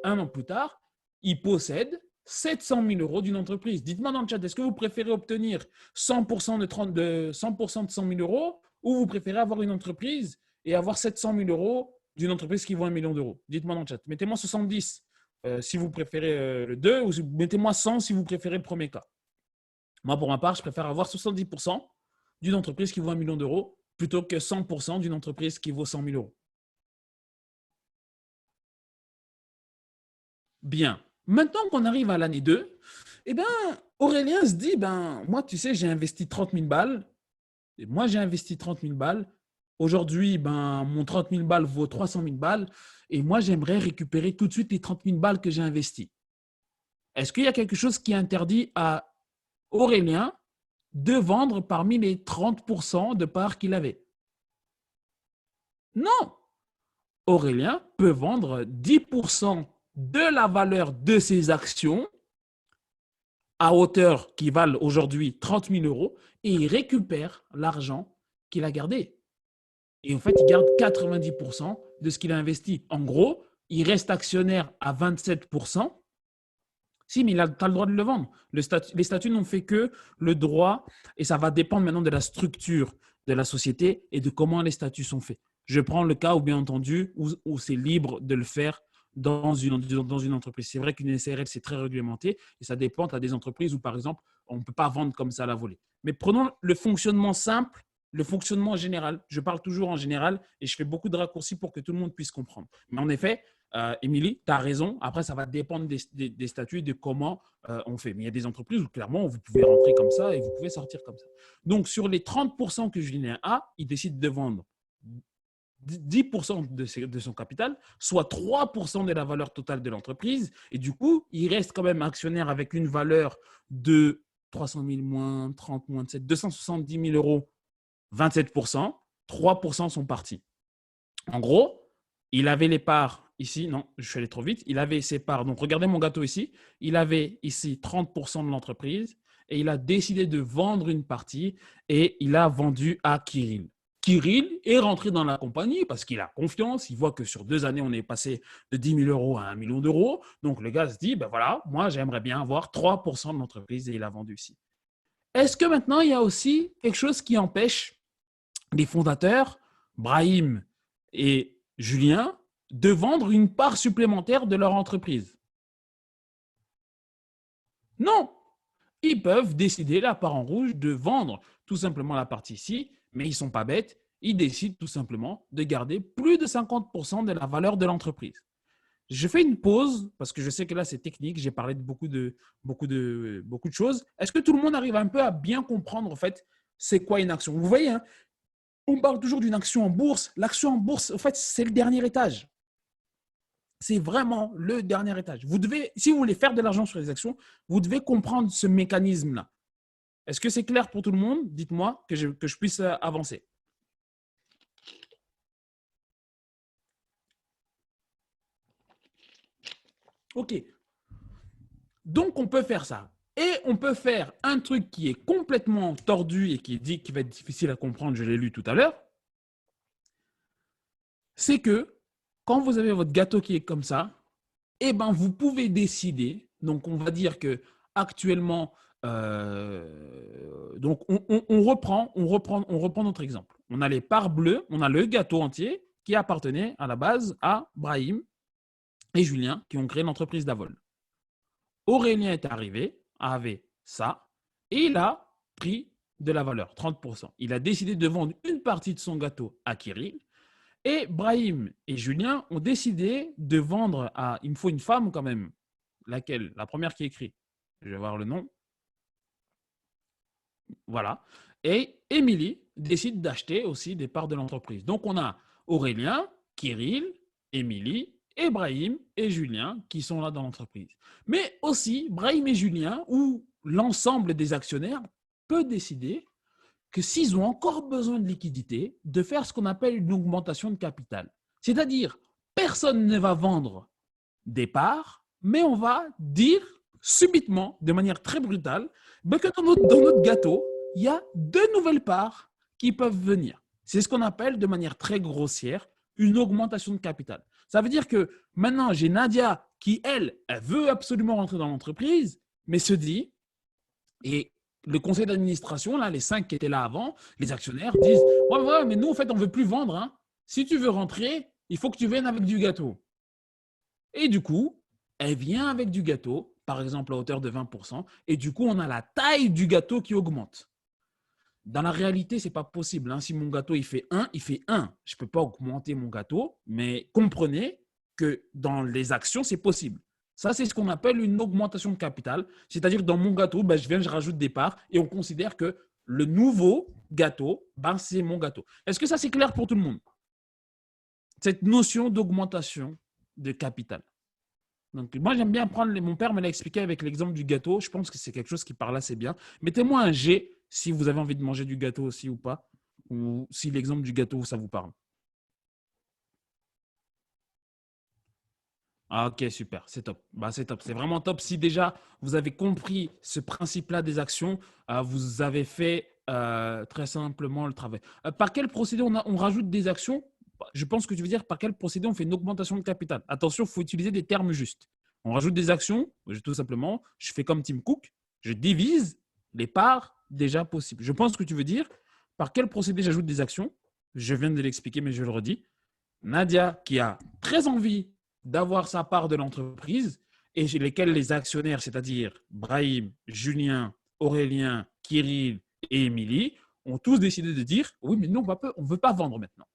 un an plus tard, ils possèdent 700 000 euros d'une entreprise. Dites-moi dans le chat, est-ce que vous préférez obtenir 100% de 100% de 100 000 euros ou vous préférez avoir une entreprise et avoir 700 000 euros d'une entreprise qui vaut 1 million d'euros? Dites-moi dans le chat. Mettez-moi 70 si vous préférez le 2 ou mettez-moi 100 si vous préférez le premier cas. Moi, pour ma part, je préfère avoir 70% d'une entreprise qui vaut 1 million d'euros plutôt que 100% d'une entreprise qui vaut 100 000 euros. Bien. Maintenant qu'on arrive à l'année 2, eh ben, Aurélien se dit, moi, tu sais, j'ai investi 30 000 balles. Et moi, j'ai investi 30 000 balles. Aujourd'hui, mon 30 000 balles vaut 300 000 balles. Et moi, j'aimerais récupérer tout de suite les 30 000 balles que j'ai investies. Est-ce qu'il y a quelque chose qui interdit à Aurélien de vendre parmi les 30% de parts qu'il avait? Non. Aurélien peut vendre 10% de la valeur de ses actions à hauteur qui valent aujourd'hui 30 000 euros et il récupère l'argent qu'il a gardé. Et en fait, il garde 90% de ce qu'il a investi. En gros, il reste actionnaire à 27%. Si, mais tu as le droit de le vendre. Les statuts n'ont fait que le droit, et ça va dépendre maintenant de la structure de la société et de comment les statuts sont faits. Je prends le cas où, bien entendu, où c'est libre de le faire dans une entreprise. C'est vrai qu'une SARL, c'est très réglementé et ça dépend à des entreprises où, par exemple, on ne peut pas vendre comme ça à la volée. Mais prenons le fonctionnement simple, le fonctionnement général. Je parle toujours en général et je fais beaucoup de raccourcis pour que tout le monde puisse comprendre. Mais en effet, Émilie, tu as raison. Après, ça va dépendre des statuts et de comment on fait. Mais il y a des entreprises où clairement, vous pouvez rentrer comme ça et vous pouvez sortir comme ça. Donc, sur les 30% que Julien a, il décide de vendre 10% de son capital, soit 3% de la valeur totale de l'entreprise. Et du coup, il reste quand même actionnaire avec une valeur de 300 000 moins 30 moins 7, 270 000 euros, 27%. 3% sont partis. En gros, il avait les parts ici. Non, je suis allé trop vite. Il avait ses parts. Donc, regardez mon gâteau ici. Il avait ici 30% de l'entreprise et il a décidé de vendre une partie et il a vendu à Kirill. Kirill est rentré dans la compagnie parce qu'il a confiance. Il voit que sur 2 années, on est passé de 10 000 euros à 1 million d'euros. Donc, le gars se dit, voilà, moi, j'aimerais bien avoir 3% de l'entreprise et il a vendu ici. Est-ce que maintenant, il y a aussi quelque chose qui empêche les fondateurs, Brahim et Julien, de vendre une part supplémentaire de leur entreprise? Non. Ils peuvent décider, la part en rouge, de vendre tout simplement la partie ici, mais ils ne sont pas bêtes. Ils décident tout simplement de garder plus de 50% de la valeur de l'entreprise. Je fais une pause parce que je sais que là, c'est technique. J'ai parlé de beaucoup de choses. Est-ce que tout le monde arrive un peu à bien comprendre, en fait, c'est quoi une action? Vous voyez, hein, on parle toujours d'une action en bourse. L'action en bourse, en fait, c'est le dernier étage. C'est vraiment le dernier étage. Vous devez, si vous voulez faire de l'argent sur les actions, vous devez comprendre ce mécanisme-là. Est-ce que c'est clair pour tout le monde? Dites-moi que je puisse avancer. OK. Donc, on peut faire ça. Et on peut faire un truc qui est complètement tordu et qui va être difficile à comprendre, je l'ai lu tout à l'heure. C'est que quand vous avez votre gâteau qui est comme ça, eh ben, vous pouvez décider. Donc, on va dire que actuellement, donc on reprend notre exemple. On a les parts bleues, on a le gâteau entier qui appartenait à la base à Brahim et Julien qui ont créé l'entreprise d'Avol. Aurélien est arrivé, avait ça, et il a pris de la valeur, 30%. Il a décidé de vendre une partie de son gâteau à Kirill Et Brahim et Julien ont décidé de vendre à… Il me faut une femme quand même. Laquelle? La première qui écrit. Je vais voir le nom. Voilà. Et Émilie décide d'acheter aussi des parts de l'entreprise. Donc, on a Aurélien, Kirill, Émilie, Brahim et Julien qui sont là dans l'entreprise. Mais aussi, Brahim et Julien, ou l'ensemble des actionnaires, peut décider que s'ils ont encore besoin de liquidité, de faire ce qu'on appelle une augmentation de capital. C'est-à-dire, personne ne va vendre des parts, mais on va dire subitement, de manière très brutale, que dans notre gâteau, il y a 2 nouvelles parts qui peuvent venir. C'est ce qu'on appelle de manière très grossière une augmentation de capital. Ça veut dire que maintenant, j'ai Nadia qui, elle veut absolument rentrer dans l'entreprise, mais se dit, et le conseil d'administration, là, les 5 qui étaient là avant, les actionnaires disent ouais, mais nous, en fait, on ne veut plus vendre. Hein. Si tu veux rentrer, il faut que tu viennes avec du gâteau. Et du coup, elle vient avec du gâteau, par exemple à hauteur de 20%, et du coup, on a la taille du gâteau qui augmente. Dans la réalité, ce n'est pas possible. Hein. Si mon gâteau il fait 1, il fait 1. Je ne peux pas augmenter mon gâteau, mais comprenez que dans les actions, c'est possible. Ça, c'est ce qu'on appelle une augmentation de capital. C'est-à-dire que dans mon gâteau, je viens, je rajoute des parts et on considère que le nouveau gâteau, c'est mon gâteau. Est-ce que ça, c'est clair pour tout le monde? Cette notion d'augmentation de capital. Donc, moi, j'aime bien prendre… Mon père me l'a expliqué avec l'exemple du gâteau. Je pense que c'est quelque chose qui parle assez bien. Mettez-moi un G si vous avez envie de manger du gâteau aussi ou pas. Ou si l'exemple du gâteau, ça vous parle. Ah, ok, super. C'est top. C'est top. C'est vraiment top. Si déjà vous avez compris ce principe-là des actions, vous avez fait très simplement le travail. Par quel procédé on rajoute des actions? Je pense que tu veux dire par quel procédé on fait une augmentation de capital. Attention, il faut utiliser des termes justes. On rajoute des actions, tout simplement, je fais comme Tim Cook, je divise les parts déjà possibles. Je pense que tu veux dire par quel procédé j'ajoute des actions. Je viens de l'expliquer, mais je le redis. Nadia, qui a très envie d'avoir sa part de l'entreprise, et chez lesquels les actionnaires, c'est-à-dire Brahim, Julien, Aurélien, Kirill et Émilie, ont tous décidé de dire oui, mais nous, on ne veut pas vendre maintenant.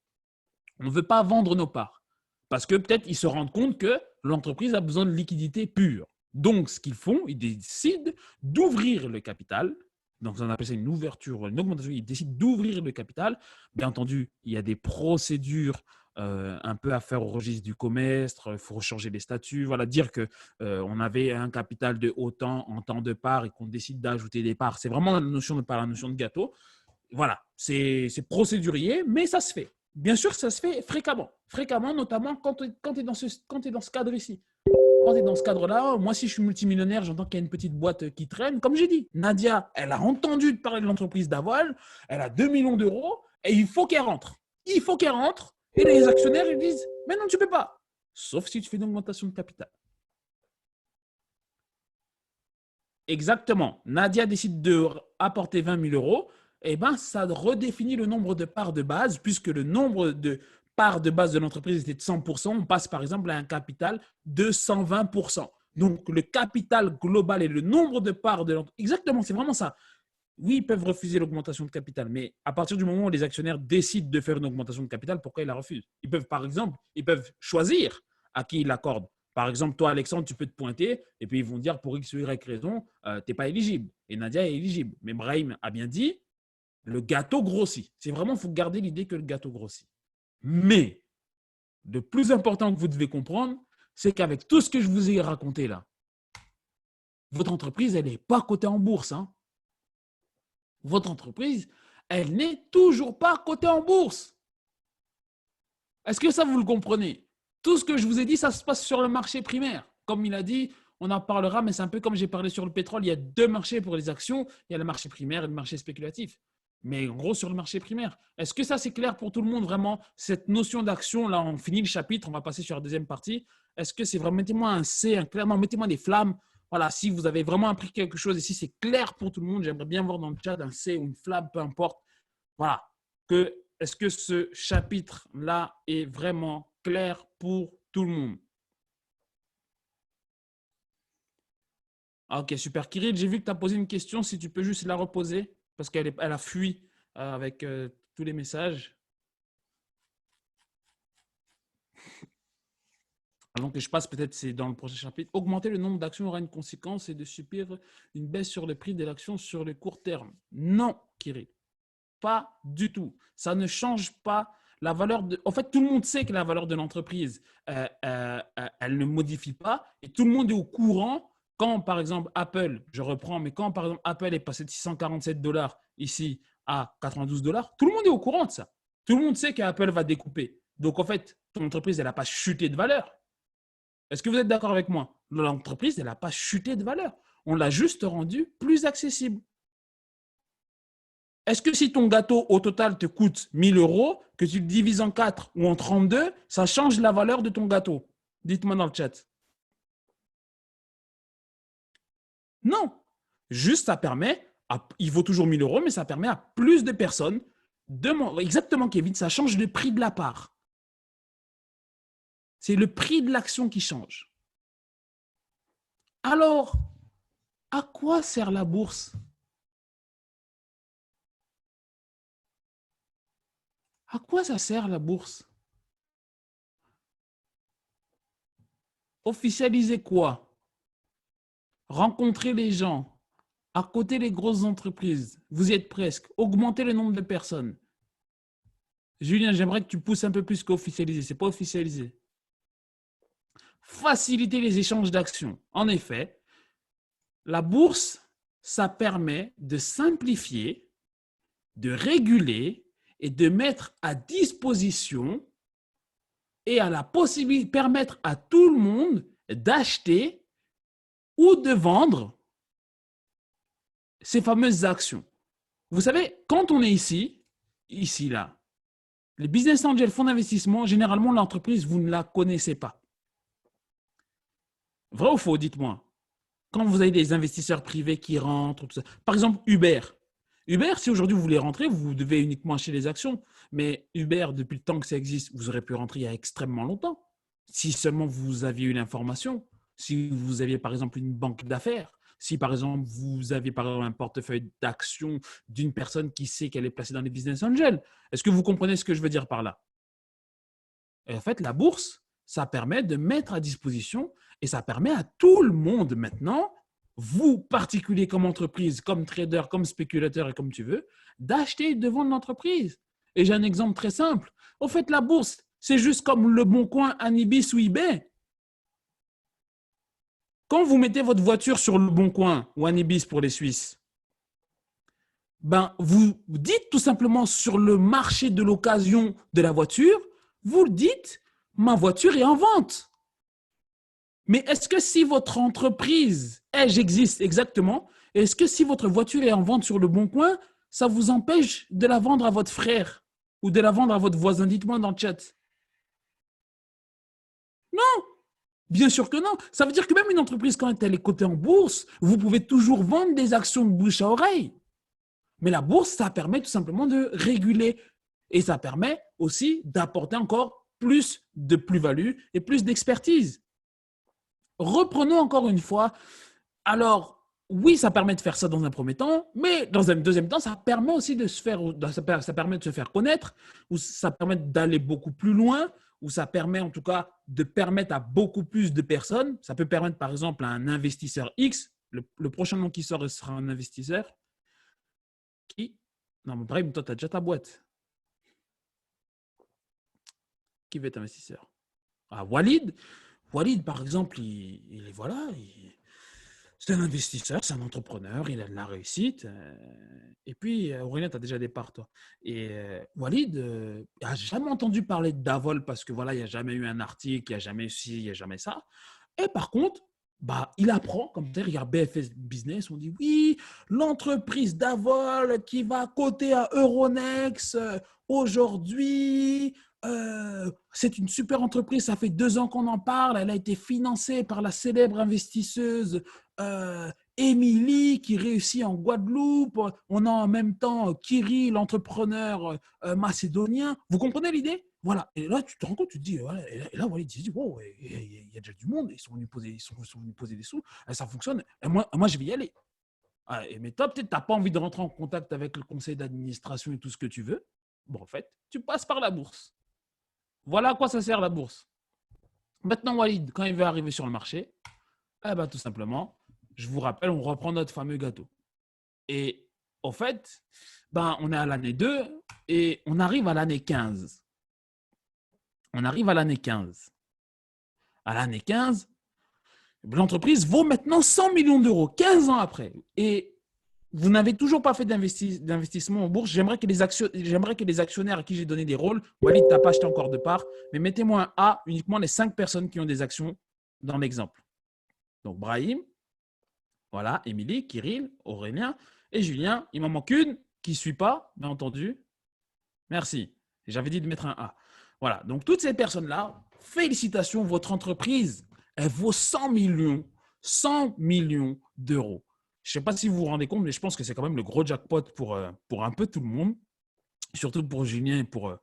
On ne veut pas vendre nos parts. Parce que peut-être ils se rendent compte que l'entreprise a besoin de liquidité pure. Donc, ce qu'ils font, ils décident d'ouvrir le capital. Donc, on appelle ça une ouverture, une augmentation. Ils décident d'ouvrir le capital. Bien entendu, il y a des procédures un peu à faire au registre du commerce. Il faut changer les statuts. Voilà, dire qu'on avait un capital de autant en temps de parts et qu'on décide d'ajouter des parts. C'est vraiment la notion de gâteau. Voilà, c'est procédurier, mais ça se fait. Bien sûr, ça se fait fréquemment. Fréquemment, notamment quand tu es dans ce cadre ici. Quand tu es dans ce cadre-là, moi, si je suis multimillionnaire, j'entends qu'il y a une petite boîte qui traîne. Comme j'ai dit, Nadia, elle a entendu parler de l'entreprise d'Avoile, elle a 2 millions d'euros et il faut qu'elle rentre. Il faut qu'elle rentre. Et les actionnaires, ils disent, mais non, tu ne peux pas. Sauf si tu fais une augmentation de capital. Exactement. Nadia décide d'apporter 20 000 euros. Eh ben, ça redéfinit le nombre de parts de base, puisque le nombre de parts de base de l'entreprise était de 100%. On passe par exemple à un capital de 120%. Donc, le capital global et le nombre de parts de l'entreprise. Exactement, c'est vraiment ça. Oui, ils peuvent refuser l'augmentation de capital, mais à partir du moment où les actionnaires décident de faire une augmentation de capital, pourquoi ils la refusent? Ils peuvent, par exemple, choisir à qui ils l'accordent. Par exemple, toi, Alexandre, tu peux te pointer et puis ils vont dire pour X ou Y raison, tu n'es pas éligible. Et Nadia est éligible. Mais Brahim a bien dit, le gâteau grossit. C'est vraiment, il faut garder l'idée que le gâteau grossit. Mais le plus important que vous devez comprendre, c'est qu'avec tout ce que je vous ai raconté là, votre entreprise, elle n'est pas cotée en bourse. Hein. Votre entreprise, elle n'est toujours pas cotée en bourse. Est-ce que ça, vous le comprenez? Tout ce que je vous ai dit, ça se passe sur le marché primaire. Comme il a dit, on en parlera, mais c'est un peu comme j'ai parlé sur le pétrole. Il y a 2 marchés pour les actions. Il y a le marché primaire et le marché spéculatif. Mais en gros, sur le marché primaire. Est-ce que ça, c'est clair pour tout le monde, vraiment? Cette notion d'action, là, on finit le chapitre, on va passer sur la deuxième partie. Est-ce que c'est vraiment… Mettez-moi un C, un clair, non, mettez-moi des flammes. Voilà, si vous avez vraiment appris quelque chose et si c'est clair pour tout le monde, j'aimerais bien voir dans le chat un C ou une flamme, peu importe. Voilà. Est-ce que ce chapitre-là est vraiment clair pour tout le monde? Ok, super. Kirill, j'ai vu que tu as posé une question. Si tu peux juste la reposer, parce qu'elle a fui avec tous les messages. avant que je passe, peut-être c'est dans le prochain chapitre, augmenter le nombre d'actions aura une conséquence et de subir une baisse sur le prix de l'action sur le court terme. Non, Kirill, pas du tout. Ça ne change pas la valeur de… En fait, tout le monde sait que la valeur de l'entreprise, elle ne modifie pas et tout le monde est au courant quand, par exemple, Apple, je reprends, mais quand, par exemple, Apple est passé de 647 dollars ici à 92 dollars, tout le monde est au courant de ça. Tout le monde sait qu'Apple va découper. Donc, en fait, ton entreprise, elle n'a pas chuté de valeur. Est-ce que vous êtes d'accord avec moi? L'entreprise, elle n'a pas chuté de valeur. On l'a juste rendue plus accessible. Est-ce que si ton gâteau au total te coûte 1000 euros, que tu le divises en 4 ou en 32, ça change la valeur de ton gâteau? Dites-moi dans le chat. Non. Juste, ça permet, il vaut toujours 1000 euros, mais ça permet à plus de personnes de… Exactement, Kevin, ça change le prix de la part. C'est le prix de l'action qui change. Alors, à quoi sert la bourse? À quoi ça sert la bourse? Officialiser quoi? Rencontrer les gens, à côté les grosses entreprises. Vous y êtes presque. Augmenter le nombre de personnes. Julien, j'aimerais que tu pousses un peu plus qu'officialiser. Ce n'est pas officialiser. Faciliter les échanges d'actions. En effet, la bourse, ça permet de simplifier, de réguler et de mettre à disposition et à la possibilité, permettre à tout le monde d'acheter ou de vendre ces fameuses actions. Vous savez, quand on est ici, là, les business angels, fonds d'investissement, généralement, l'entreprise, vous ne la connaissez pas. Vrai ou faux, dites-moi. Quand vous avez des investisseurs privés qui rentrent, tout ça. Par exemple, Uber. Uber, si aujourd'hui vous voulez rentrer, vous devez uniquement acheter les actions. Mais Uber, depuis le temps que ça existe, vous aurez pu rentrer il y a extrêmement longtemps. Si seulement vous aviez eu l'information, si vous aviez par exemple une banque d'affaires, si par exemple vous aviez par exemple un portefeuille d'actions d'une personne qui sait qu'elle est placée dans les business angels. Est-ce que vous comprenez ce que je veux dire par là? Et en fait, la bourse, ça permet de mettre à disposition et ça permet à tout le monde maintenant, vous particulier comme entreprise, comme trader, comme spéculateur et comme tu veux, d'acheter et de vendre l'entreprise. Et j'ai un exemple très simple. Au fait, la bourse, c'est juste comme le Bon Coin, Anibis ou eBay. Quand vous mettez votre voiture sur le Bon Coin ou Anibis pour les Suisses, ben, vous dites tout simplement sur le marché de l'occasion de la voiture, vous dites, ma voiture est en vente. Mais est-ce que si votre entreprise, j'existe exactement, est-ce que si votre voiture est en vente sur le Bon Coin, ça vous empêche de la vendre à votre frère ou de la vendre à votre voisin? Dites-moi dans le chat. Non, bien sûr que non. Ça veut dire que même une entreprise, quand elle est cotée en bourse, vous pouvez toujours vendre des actions de bouche à oreille. Mais la bourse, ça permet tout simplement de réguler et ça permet aussi d'apporter encore plus de plus-value et plus d'expertise. Reprenons encore une fois. Alors, oui, ça permet de faire ça dans un premier temps, mais dans un deuxième temps, ça permet aussi de se faire, ça permet de se faire connaître, ou ça permet d'aller beaucoup plus loin, ou ça permet en tout cas de permettre à beaucoup plus de personnes. Ça peut permettre par exemple à un investisseur X, le prochain nom qui sort sera un investisseur qui… Non, mais pareil, toi, tu as déjà ta boîte. Qui veut être investisseur? Ah, Walid. Walid, par exemple, il est voilà, c'est un investisseur, c'est un entrepreneur, il a de la réussite. Et puis, Aurélien, tu as déjà des parts, toi. Et Walid n'a jamais entendu parler de Davol parce que voilà, il n'y a jamais eu un article, il n'y a jamais ci, il n'y a jamais ça. Et par contre, bah, il apprend, comme tu regarde BFS Business, on dit oui, l'entreprise Davol qui va coter à Euronext aujourd'hui. C'est une super entreprise, ça fait 2 ans qu'on en parle. Elle a été financée par la célèbre investisseuse Émilie qui réussit en Guadeloupe. On a en même temps Kiri, l'entrepreneur macédonien. Vous comprenez l'idée? Voilà. Et là, tu te rends compte, tu te dis, voilà. Et là, voilà, tu te dis, wow, il y a déjà du monde. Ils sont venus poser, ils sont venus poser des sous. Et ça fonctionne. Et moi, je vais y aller. Mais toi, peut-être, tu n'as pas envie de rentrer en contact avec le conseil d'administration et tout ce que tu veux. Bon, en fait, tu passes par la bourse. Voilà à quoi ça sert la bourse. Maintenant, Walid, quand il veut arriver sur le marché, eh ben, tout simplement, je vous rappelle, on reprend notre fameux gâteau. Et au fait, ben, on est à l'année 2 et on arrive à l'année 15. On arrive à l'année 15. À l'année 15, l'entreprise vaut maintenant 100 millions d'euros, 15 ans après. Et vous n'avez toujours pas fait d'investissement en bourse. J'aimerais que les actionnaires à qui j'ai donné des rôles, Walid, tu n'as pas acheté encore de part, mais mettez-moi un A, uniquement les 5 personnes qui ont des actions dans l'exemple. Donc, Brahim, voilà, Émilie, Kirill, Aurélien et Julien. Il m'en manque une qui ne suit pas, bien entendu. Merci. J'avais dit de mettre un A. Voilà, donc toutes ces personnes-là, félicitations, votre entreprise, elle vaut 100 millions d'euros. Je ne sais pas si vous vous rendez compte, mais je pense que c'est quand même le gros jackpot pour un peu tout le monde. Surtout pour Julien et pour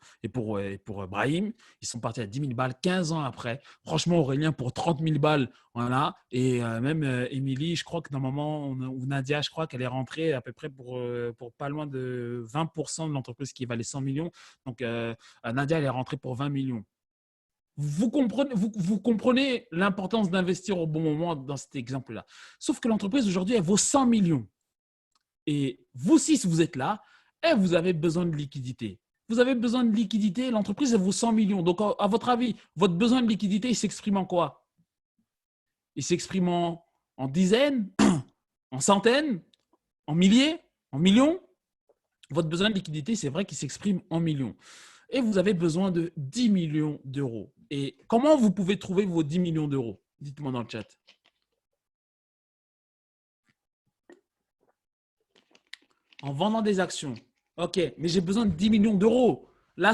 Brahim. Ils sont partis à 10 000 balles 15 ans après. Franchement, Aurélien, pour 30 000 balles, voilà. Et même Émilie, je crois que normalement, ou Nadia, je crois qu'elle est rentrée à peu près pour pas loin de 20% de l'entreprise qui valait 100 millions. Donc, Nadia, elle est rentrée pour 20 millions. Vous comprenez l'importance d'investir au bon moment dans cet exemple-là. Sauf que l'entreprise, aujourd'hui, elle vaut 100 millions. Et vous, si vous êtes là, vous avez besoin de liquidité. Vous avez besoin de liquidité, l'entreprise, elle vaut 100 millions. Donc, à votre avis, votre besoin de liquidité, il s'exprime en quoi? Il s'exprime en dizaines, en centaines, en milliers, en millions. Votre besoin de liquidité, c'est vrai qu'il s'exprime en millions. Et vous avez besoin de 10 millions d'euros. Et comment vous pouvez trouver vos 10 millions d'euros? Dites-moi dans le chat. En vendant des actions. Ok, mais j'ai besoin de 10 millions d'euros. Là,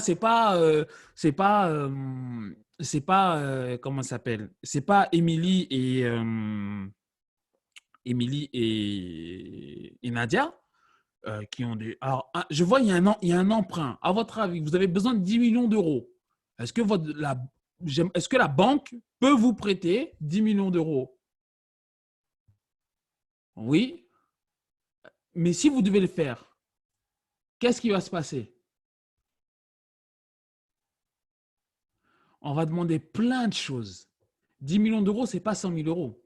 comment ça s'appelle? C'est pas Émilie et Nadia qui ont des. Alors, je vois, il y a un emprunt. À votre avis, vous avez besoin de 10 millions d'euros. Est-ce que est-ce que la banque peut vous prêter 10 millions d'euros? Oui, mais si vous devez le faire, qu'est-ce qui va se passer? On va demander plein de choses. 10 millions d'euros, ce n'est pas 100 000 euros.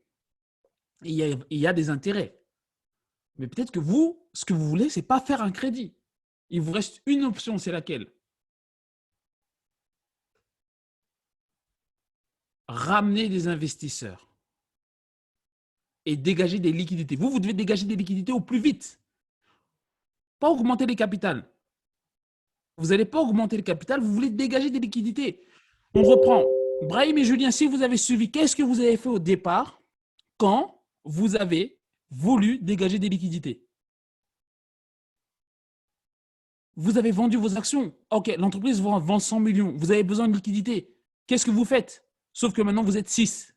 Il y a des intérêts. Mais peut-être que vous, ce que vous voulez, ce n'est pas faire un crédit. Il vous reste une option, c'est laquelle? Ramener des investisseurs et dégager des liquidités. Vous devez dégager des liquidités au plus vite. Pas augmenter les capitales. Vous n'allez pas augmenter le capital, vous voulez dégager des liquidités. On reprend. Brahim et Julien, si vous avez suivi, qu'est-ce que vous avez fait au départ quand vous avez voulu dégager des liquidités? Vous avez vendu vos actions. Ok, l'entreprise vend 100 millions. Vous avez besoin de liquidité. Qu'est-ce que vous faites? Sauf que maintenant, vous êtes 6.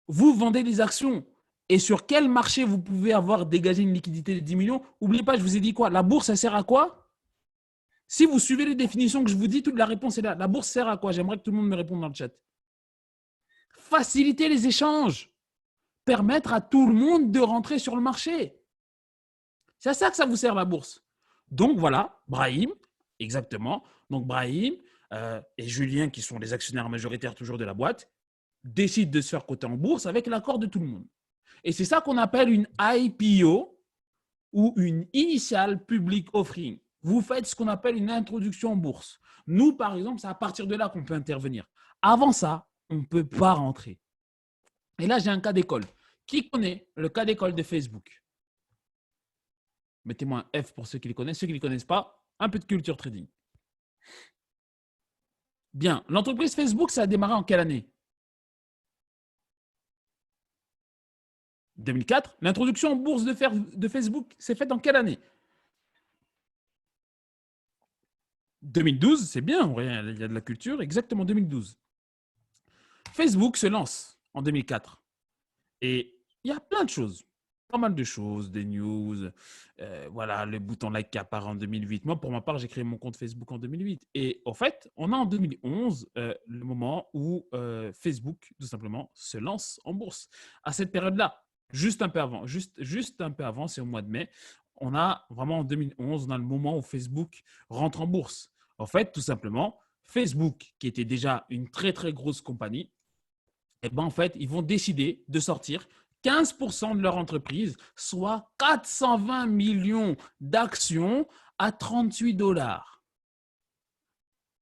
Vous vendez des actions. Et sur quel marché vous pouvez avoir dégagé une liquidité de 10 millions? N'oubliez pas, je vous ai dit quoi? La bourse, ça sert à quoi? Si vous suivez les définitions que je vous dis, toute la réponse est là. La bourse sert à quoi? J'aimerais que tout le monde me réponde dans le chat. Faciliter les échanges. Permettre à tout le monde de rentrer sur le marché. C'est à ça que ça vous sert la bourse. Donc voilà, Brahim, exactement. Donc Brahim et Julien, qui sont les actionnaires majoritaires toujours de la boîte, décident de se faire coter en bourse avec l'accord de tout le monde. Et c'est ça qu'on appelle une IPO ou une Initial Public Offering. Vous faites ce qu'on appelle une introduction en bourse. Nous, par exemple, c'est à partir de là qu'on peut intervenir. Avant ça, on ne peut pas rentrer. Et là, j'ai un cas d'école. Qui connaît le cas d'école de Facebook? Mettez-moi un F pour ceux qui les connaissent. Ceux qui ne les connaissent pas, un peu de culture trading. Bien. L'entreprise Facebook, ça a démarré en quelle année? 2004. L'introduction en bourse de Facebook s'est faite en quelle année? 2012, c'est bien, il y a de la culture, exactement 2012. Facebook se lance en 2004. Et il y a plein de choses, pas mal de choses, des news, voilà, le bouton like qui apparaît en 2008. Moi, pour ma part, j'ai créé mon compte Facebook en 2008. Et en fait, on a en 2011 le moment où Facebook, tout simplement, se lance en bourse. À cette période-là, juste un peu avant, juste un peu avant, c'est au mois de mai, on a vraiment en 2011, on a le moment où Facebook rentre en bourse. En fait, tout simplement, Facebook, qui était déjà une très, très grosse compagnie, eh ben, en fait, ils vont décider de sortir 15% de leur entreprise, soit 420 millions d'actions à 38 dollars.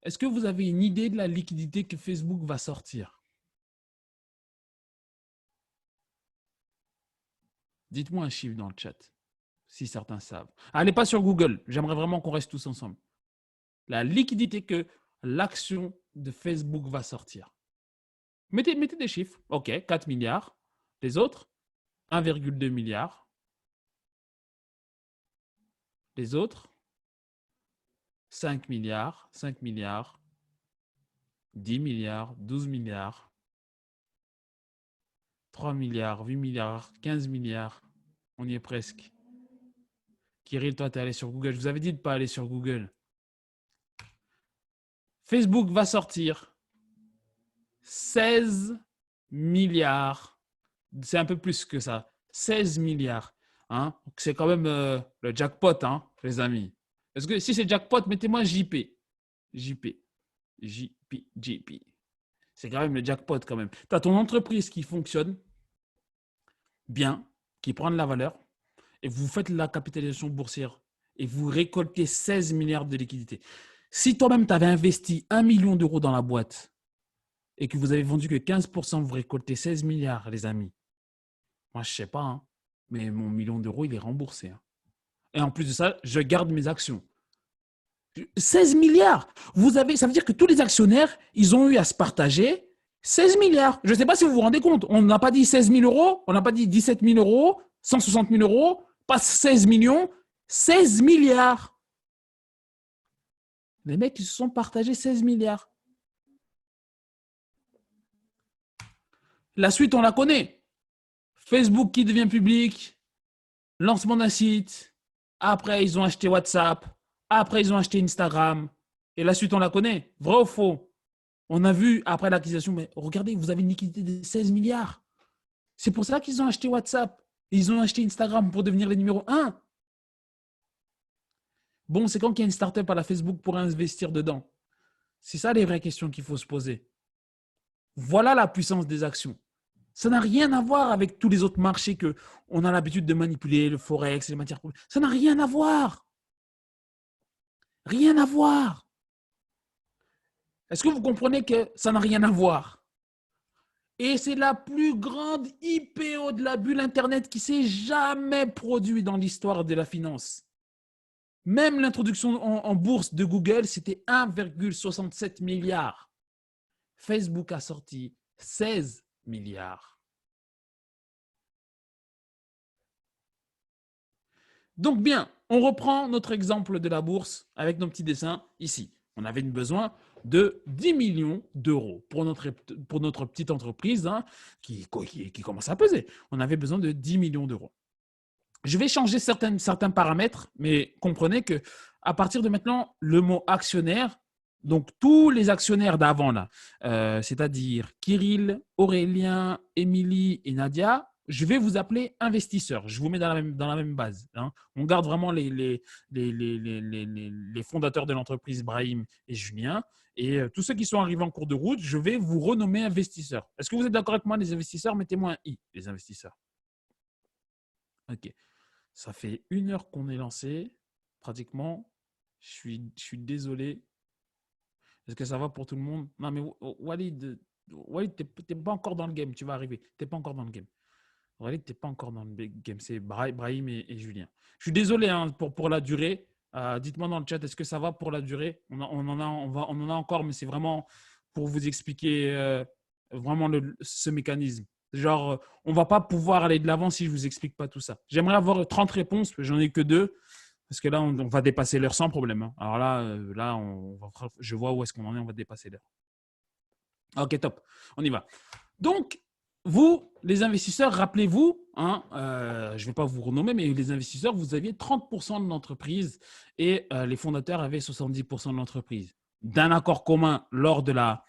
Est-ce que vous avez une idée de la liquidité que Facebook va sortir? Dites-moi un chiffre dans le chat, si certains savent. Allez pas sur Google, j'aimerais vraiment qu'on reste tous ensemble. La liquidité que l'action de Facebook va sortir. Mettez des chiffres. OK, 4 milliards. Les autres, 1,2 milliard. Les autres, 5 milliards, 5 milliards, 10 milliards, 12 milliards, 3 milliards, 8 milliards, 15 milliards. On y est presque. Kirill, toi, tu es allé sur Google. Je vous avais dit de ne pas aller sur Google. Facebook va sortir 16 milliards. C'est un peu plus que ça. 16 milliards. Hein? C'est quand même le jackpot, hein, les amis. Parce que si c'est jackpot, mettez-moi JP. JP. JP. JP. C'est quand même le jackpot quand même. Tu as ton entreprise qui fonctionne bien, qui prend de la valeur, et vous faites la capitalisation boursière et vous récoltez 16 milliards de liquidités. Si toi-même, tu avais investi 1 million d'euros dans la boîte et que vous avez vendu que 15%, vous récoltez 16 milliards, les amis. Moi, je ne sais pas, hein, mais mon million d'euros, il est remboursé. Hein. Et en plus de ça, je garde mes actions. 16 milliards. Ça veut dire que tous les actionnaires, ils ont eu à se partager 16 milliards. Je ne sais pas si vous vous rendez compte. On n'a pas dit 16 000 euros, on n'a pas dit 17 000 euros, 160 000 euros, pas 16 millions, 16 milliards. Les mecs, ils se sont partagés 16 milliards. La suite, on la connaît. Facebook qui devient public, lancement d'un site. Après, ils ont acheté WhatsApp. Après, ils ont acheté Instagram. Et la suite, on la connaît. Vrai ou faux? On a vu après l'acquisition, mais regardez, vous avez une liquidité de 16 milliards. C'est pour ça qu'ils ont acheté WhatsApp. Ils ont acheté Instagram pour devenir les numéros 1. Bon, c'est quand qu'il y a une startup à la Facebook pour investir dedans? C'est ça les vraies questions qu'il faut se poser. Voilà la puissance des actions. Ça n'a rien à voir avec tous les autres marchés qu'on a l'habitude de manipuler, le forex, les matières premières. Ça n'a rien à voir. Rien à voir. Est-ce que vous comprenez que ça n'a rien à voir? Et c'est la plus grande IPO de la bulle Internet qui s'est jamais produite dans l'histoire de la finance. Même l'introduction en bourse de Google, c'était 1,67 milliard. Facebook a sorti 16 milliards. Donc bien, on reprend notre exemple de la bourse avec nos petits dessins ici. On avait besoin de 10 millions d'euros pour notre petite entreprise hein, qui commence à peser. On avait besoin de 10 millions d'euros. Je vais changer certains paramètres, mais comprenez que à partir de maintenant, le mot actionnaire, donc tous les actionnaires d'avant, là, c'est-à-dire Kirill, Aurélien, Émilie et Nadia, je vais vous appeler investisseurs. Je vous mets dans la même base. Hein. On garde vraiment les fondateurs de l'entreprise, Brahim et Julien. Et tous ceux qui sont arrivés en cours de route, je vais vous renommer investisseurs. Est-ce que vous êtes d'accord avec moi, les investisseurs? Mettez-moi un I, les investisseurs. OK. Ça fait 1 heure qu'on est lancé, pratiquement. Je suis désolé. Est-ce que ça va pour tout le monde? Non, mais Walid, tu n'es pas encore dans le game. Tu vas arriver. Tu n'es pas encore dans le game. Walid, tu n'es pas encore dans le game. C'est Brahim et Julien. Je suis désolé hein, pour la durée. Dites-moi dans le chat, est-ce que ça va pour la durée? On en a encore, mais c'est vraiment pour vous expliquer vraiment ce mécanisme. Genre, on ne va pas pouvoir aller de l'avant si je ne vous explique pas tout ça. J'aimerais avoir 30 réponses, mais j'en ai que 2. Parce que là, on va dépasser l'heure sans problème. Hein. Alors là je vois où est-ce qu'on en est, on va dépasser l'heure. Ok, top. On y va. Donc, vous, les investisseurs, rappelez-vous, hein, je ne vais pas vous renommer, mais les investisseurs, vous aviez 30% de l'entreprise et les fondateurs avaient 70% de l'entreprise. D'un accord commun lors de la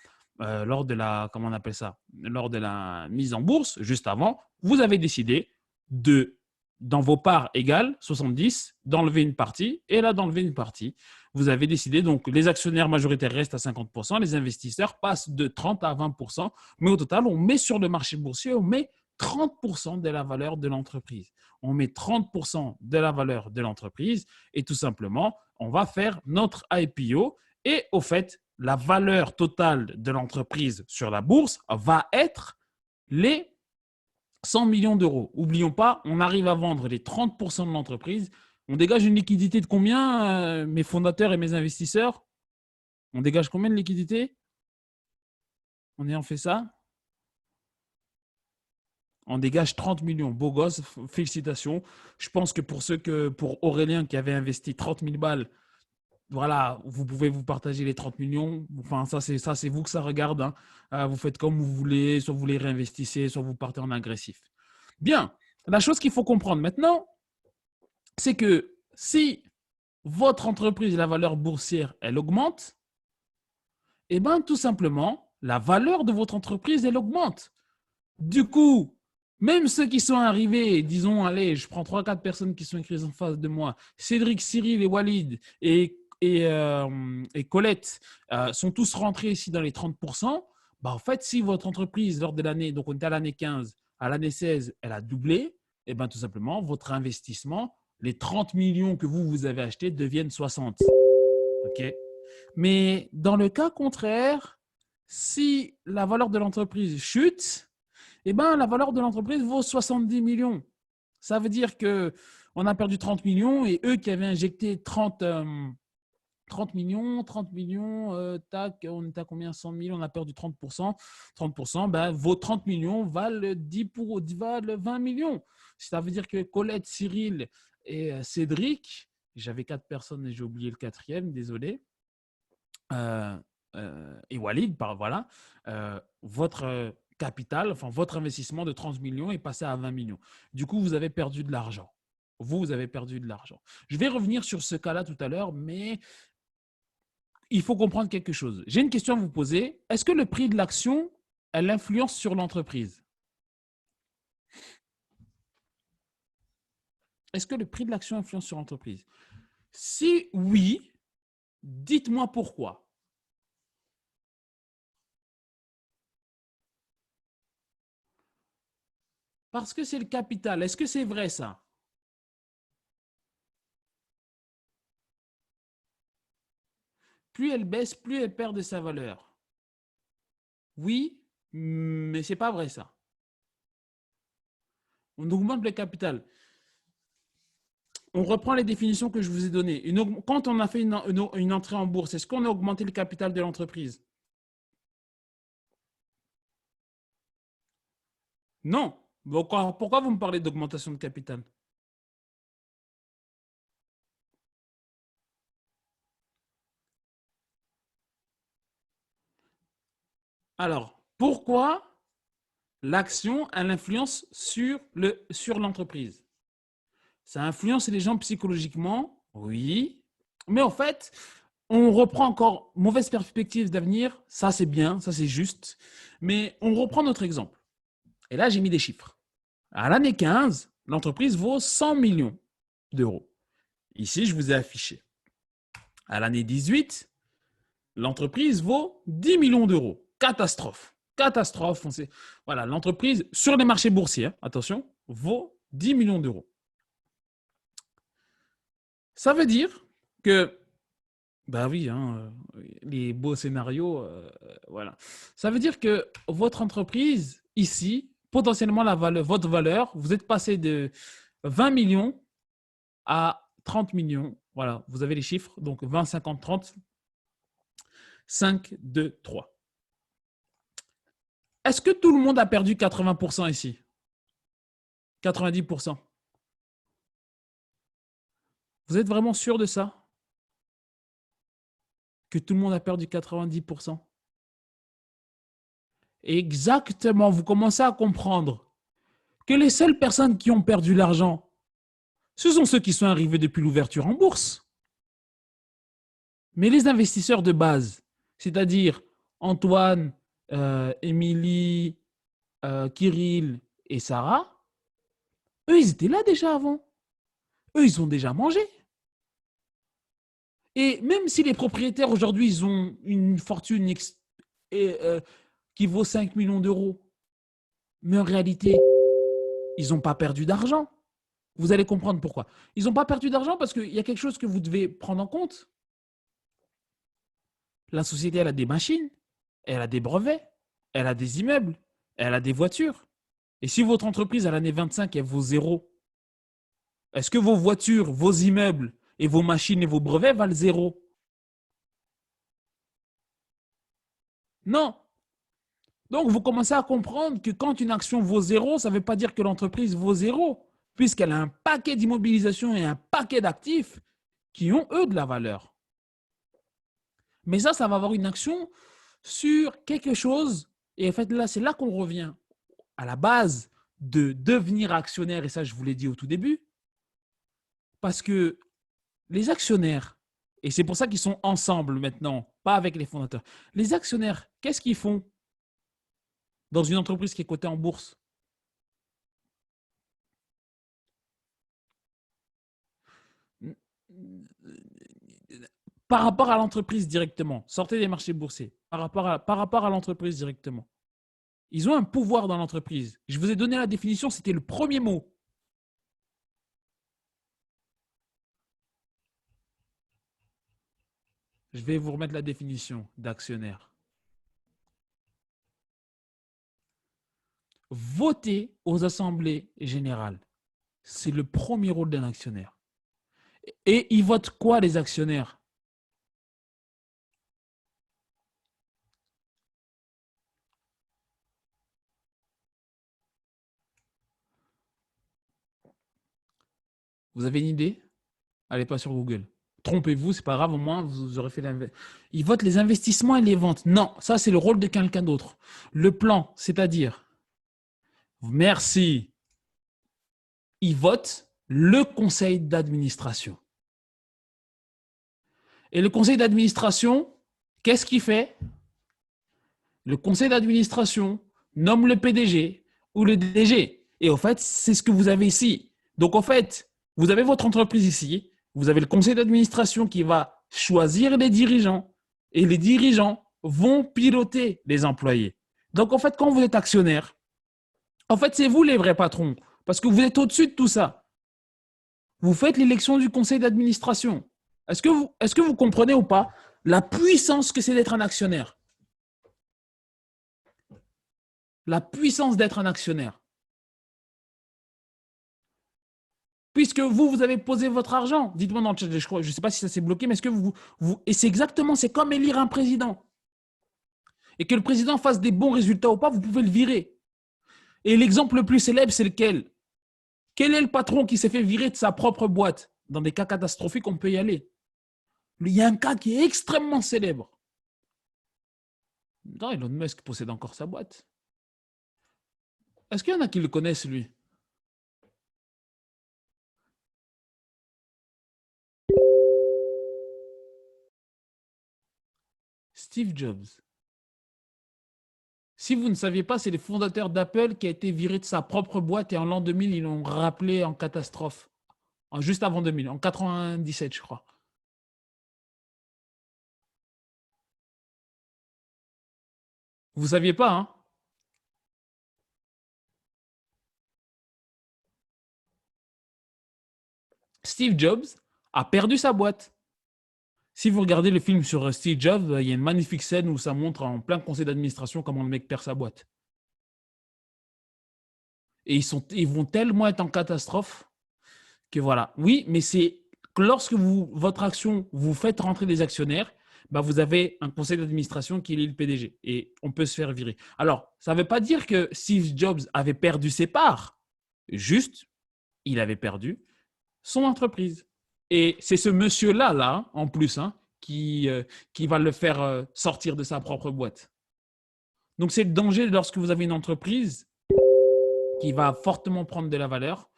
comment on appelle ça, lors de la mise en bourse, juste avant, vous avez décidé de dans vos parts égales, 70, d'enlever une partie, et là, d'enlever une partie. Vous avez décidé, donc les actionnaires majoritaires restent à 50%, les investisseurs passent de 30 à 20%, mais au total, on met sur le marché boursier, on met 30% de la valeur de l'entreprise. On met 30% de la valeur de l'entreprise et tout simplement, on va faire notre IPO et au fait, la valeur totale de l'entreprise sur la bourse va être les 100 millions d'euros. N'oublions pas, on arrive à vendre les 30% de l'entreprise. On dégage une liquidité de combien, mes fondateurs et mes investisseurs? On dégage combien de liquidité en ayant fait ça? On dégage 30 millions. Beau gosse, félicitations. Je pense que pour Aurélien qui avait investi 30 000 balles, voilà, vous pouvez vous partager les 30 millions. Enfin, ça, c'est vous que ça regarde, hein. Vous faites comme vous voulez, soit vous les réinvestissez, soit vous partez en agressif. Bien, la chose qu'il faut comprendre maintenant, c'est que si votre entreprise, la valeur boursière, elle augmente, eh bien, tout simplement, la valeur de votre entreprise, elle augmente. Du coup, même ceux qui sont arrivés, disons, allez, je prends 3-4 personnes qui sont écrites en face de moi, Cédric, Cyril et Walid et Colette sont tous rentrés ici dans les 30%. Bah, en fait, si votre entreprise, lors de l'année, donc on est à l'année 15, à l'année 16, elle a doublé, et bien tout simplement, votre investissement, les 30 millions que vous avez achetés deviennent 60. OK? Mais dans le cas contraire, si la valeur de l'entreprise chute, eh ben, la valeur de l'entreprise vaut 70 millions. Ça veut dire qu'on a perdu 30 millions et eux qui avaient injecté 30 millions, tac, on est à combien? 100 000, on a perdu 30%. 30%, ben, vos 30 millions valent 20 millions. Ça veut dire que Colette, Cyril et Cédric, j'avais 4 personnes et j'ai oublié le quatrième, désolé, et Walid, voilà, votre capital, enfin votre investissement de 30 millions est passé à 20 millions. Du coup, vous avez perdu de l'argent. Vous avez perdu de l'argent. Je vais revenir sur ce cas-là tout à l'heure, mais il faut comprendre quelque chose. J'ai une question à vous poser. Est-ce que le prix de l'action, elle influence sur l'entreprise? Est-ce que le prix de l'action influence sur l'entreprise? Si oui, dites-moi pourquoi. Parce que c'est le capital. Est-ce que c'est vrai ça? Plus elle baisse, plus elle perd de sa valeur. Oui, mais ce n'est pas vrai ça. On augmente le capital. On reprend les définitions que je vous ai données. Quand on a fait une entrée en bourse, est-ce qu'on a augmenté le capital de l'entreprise? Non. Pourquoi vous me parlez d'augmentation de capital? Alors, pourquoi l'action a l'influence sur l'entreprise? Ça influence les gens psychologiquement, oui. Mais en fait, on reprend encore mauvaise perspective d'avenir. Ça, c'est bien, ça, c'est juste. Mais on reprend notre exemple. Et là, j'ai mis des chiffres. À l'année 15, l'entreprise vaut 100 millions d'euros. Ici, je vous ai affiché. À l'année 18, l'entreprise vaut 10 millions d'euros. Catastrophe. Catastrophe. Voilà, l'entreprise, sur les marchés boursiers, attention, vaut 10 millions d'euros. Ça veut dire que, bah oui, hein, les beaux scénarios, voilà. Ça veut dire que votre entreprise, ici, potentiellement, votre valeur, vous êtes passé de 20 millions à 30 millions. Voilà, vous avez les chiffres. Donc 20, 50, 30, 5, 2, 3. Est-ce que tout le monde a perdu 80% ici? 90%? Vous êtes vraiment sûr de ça? Que tout le monde a perdu 90%? Exactement, vous commencez à comprendre que les seules personnes qui ont perdu l'argent, ce sont ceux qui sont arrivés depuis l'ouverture en bourse. Mais les investisseurs de base, c'est-à-dire Antoine, Émilie, Kirill et Sarah, Eux, ils étaient là déjà avant. Eux, ils ont déjà mangé. Et même si les propriétaires aujourd'hui, ils ont une fortune qui vaut 5 millions d'euros, mais en réalité, ils n'ont pas perdu d'argent. Vous allez comprendre pourquoi. Ils n'ont pas perdu d'argent parce qu'il y a quelque chose que vous devez prendre en compte. La société, elle a des machines, elle a des brevets, elle a des immeubles, elle a des voitures. Et si votre entreprise, à l'année 25, elle vaut zéro, est-ce que vos voitures, vos immeubles et vos machines et vos brevets valent zéro? Non. Donc, vous commencez à comprendre que quand une action vaut zéro, ça ne veut pas dire que l'entreprise vaut zéro, puisqu'elle a un paquet d'immobilisation et un paquet d'actifs qui ont, eux, de la valeur. Mais ça va avoir une action sur quelque chose. Et en fait, là, c'est là qu'on revient à la base de devenir actionnaire. Et ça, je vous l'ai dit au tout début. Parce que les actionnaires, et c'est pour ça qu'ils sont ensemble maintenant, pas avec les fondateurs. Les actionnaires, qu'est-ce qu'ils font dans une entreprise qui est cotée en bourse? Par rapport à l'entreprise directement, sortez des marchés boursiers, par rapport à l'entreprise directement. Ils ont un pouvoir dans l'entreprise. Je vous ai donné la définition, c'était le premier mot. Je vais vous remettre la définition d'actionnaire. Voter aux assemblées générales, c'est le premier rôle d'un actionnaire. Et ils votent quoi, les actionnaires? Vous avez une idée? Allez pas sur Google. Trompez-vous, c'est pas grave, au moins vous aurez fait l'investissement. Ils votent les investissements et les ventes. Non, ça c'est le rôle de quelqu'un d'autre. Le plan, c'est-à-dire, merci, ils votent le conseil d'administration. Et le conseil d'administration, qu'est-ce qu'il fait? Le conseil d'administration nomme le PDG ou le DG. Et en fait, c'est ce que vous avez ici. Donc, en fait, vous avez votre entreprise ici. Vous avez le conseil d'administration qui va choisir les dirigeants. Et les dirigeants vont piloter les employés. Donc, en fait, quand vous êtes actionnaire, en fait, c'est vous les vrais patrons. Parce que vous êtes au-dessus de tout ça. Vous faites l'élection du conseil d'administration. Est-ce que vous comprenez ou pas la puissance que c'est d'être un actionnaire? La puissance d'être un actionnaire. Puisque vous avez posé votre argent. Dites-moi dans le chat, je ne sais pas si ça s'est bloqué, mais est-ce que et c'est exactement, c'est comme élire un président. Et que le président fasse des bons résultats ou pas, vous pouvez le virer. Et l'exemple le plus célèbre, c'est lequel? Quel est le patron qui s'est fait virer de sa propre boîte? Dans des cas catastrophiques, on peut y aller. Il y a un cas qui est extrêmement célèbre. Non, Elon Musk possède encore sa boîte. Est-ce qu'il y en a qui le connaissent, lui? Steve Jobs. Si vous ne saviez pas, c'est le fondateur d'Apple qui a été viré de sa propre boîte et en l'an 2000, ils l'ont rappelé en catastrophe. Juste avant 2000, en 97, je crois. Vous ne saviez pas, hein? Steve Jobs a perdu sa boîte. Si vous regardez le film sur Steve Jobs, il y a une magnifique scène où ça montre en plein conseil d'administration comment le mec perd sa boîte. Et ils vont tellement être en catastrophe que voilà. Oui, mais c'est que lorsque votre action, vous faites rentrer des actionnaires, bah vous avez un conseil d'administration qui est le PDG et on peut se faire virer. Alors, ça ne veut pas dire que Steve Jobs avait perdu ses parts. Juste, il avait perdu son entreprise. Et c'est ce monsieur-là, là, en plus, hein, qui va le faire sortir de sa propre boîte. Donc, c'est le danger lorsque vous avez une entreprise qui va fortement prendre de la valeur,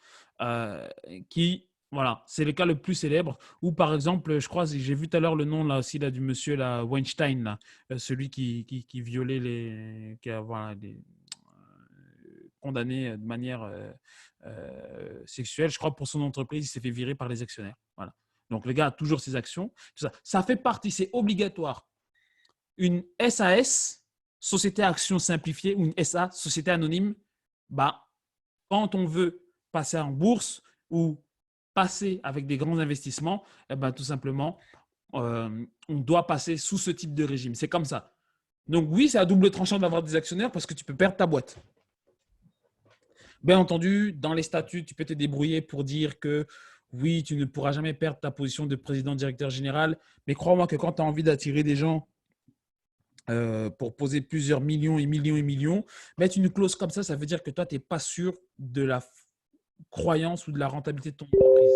qui, voilà, c'est le cas le plus célèbre, ou par exemple, je crois, j'ai vu tout à l'heure le nom là aussi là, du monsieur là, Weinstein, là, celui qui violait les, voilà, condamné de manière sexuelle. Je crois pour son entreprise, il s'est fait virer par les actionnaires. Voilà. Donc, le gars a toujours ses actions. Tout ça. Ça fait partie, c'est obligatoire. Une SAS, Société à Action Simplifiée, ou une SA, Société Anonyme, bah, quand on veut passer en bourse ou passer avec des grands investissements, eh ben, tout simplement, on doit passer sous ce type de régime. C'est comme ça. Donc oui, c'est à double tranchant d'avoir des actionnaires parce que tu peux perdre ta boîte. Bien entendu, dans les statuts, tu peux te débrouiller pour dire que oui, tu ne pourras jamais perdre ta position de président directeur général. Mais crois-moi que quand tu as envie d'attirer des gens pour poser plusieurs millions et millions et millions, mettre une clause comme ça veut dire que toi, tu n'es pas sûr de la croyance ou de la rentabilité de ton entreprise.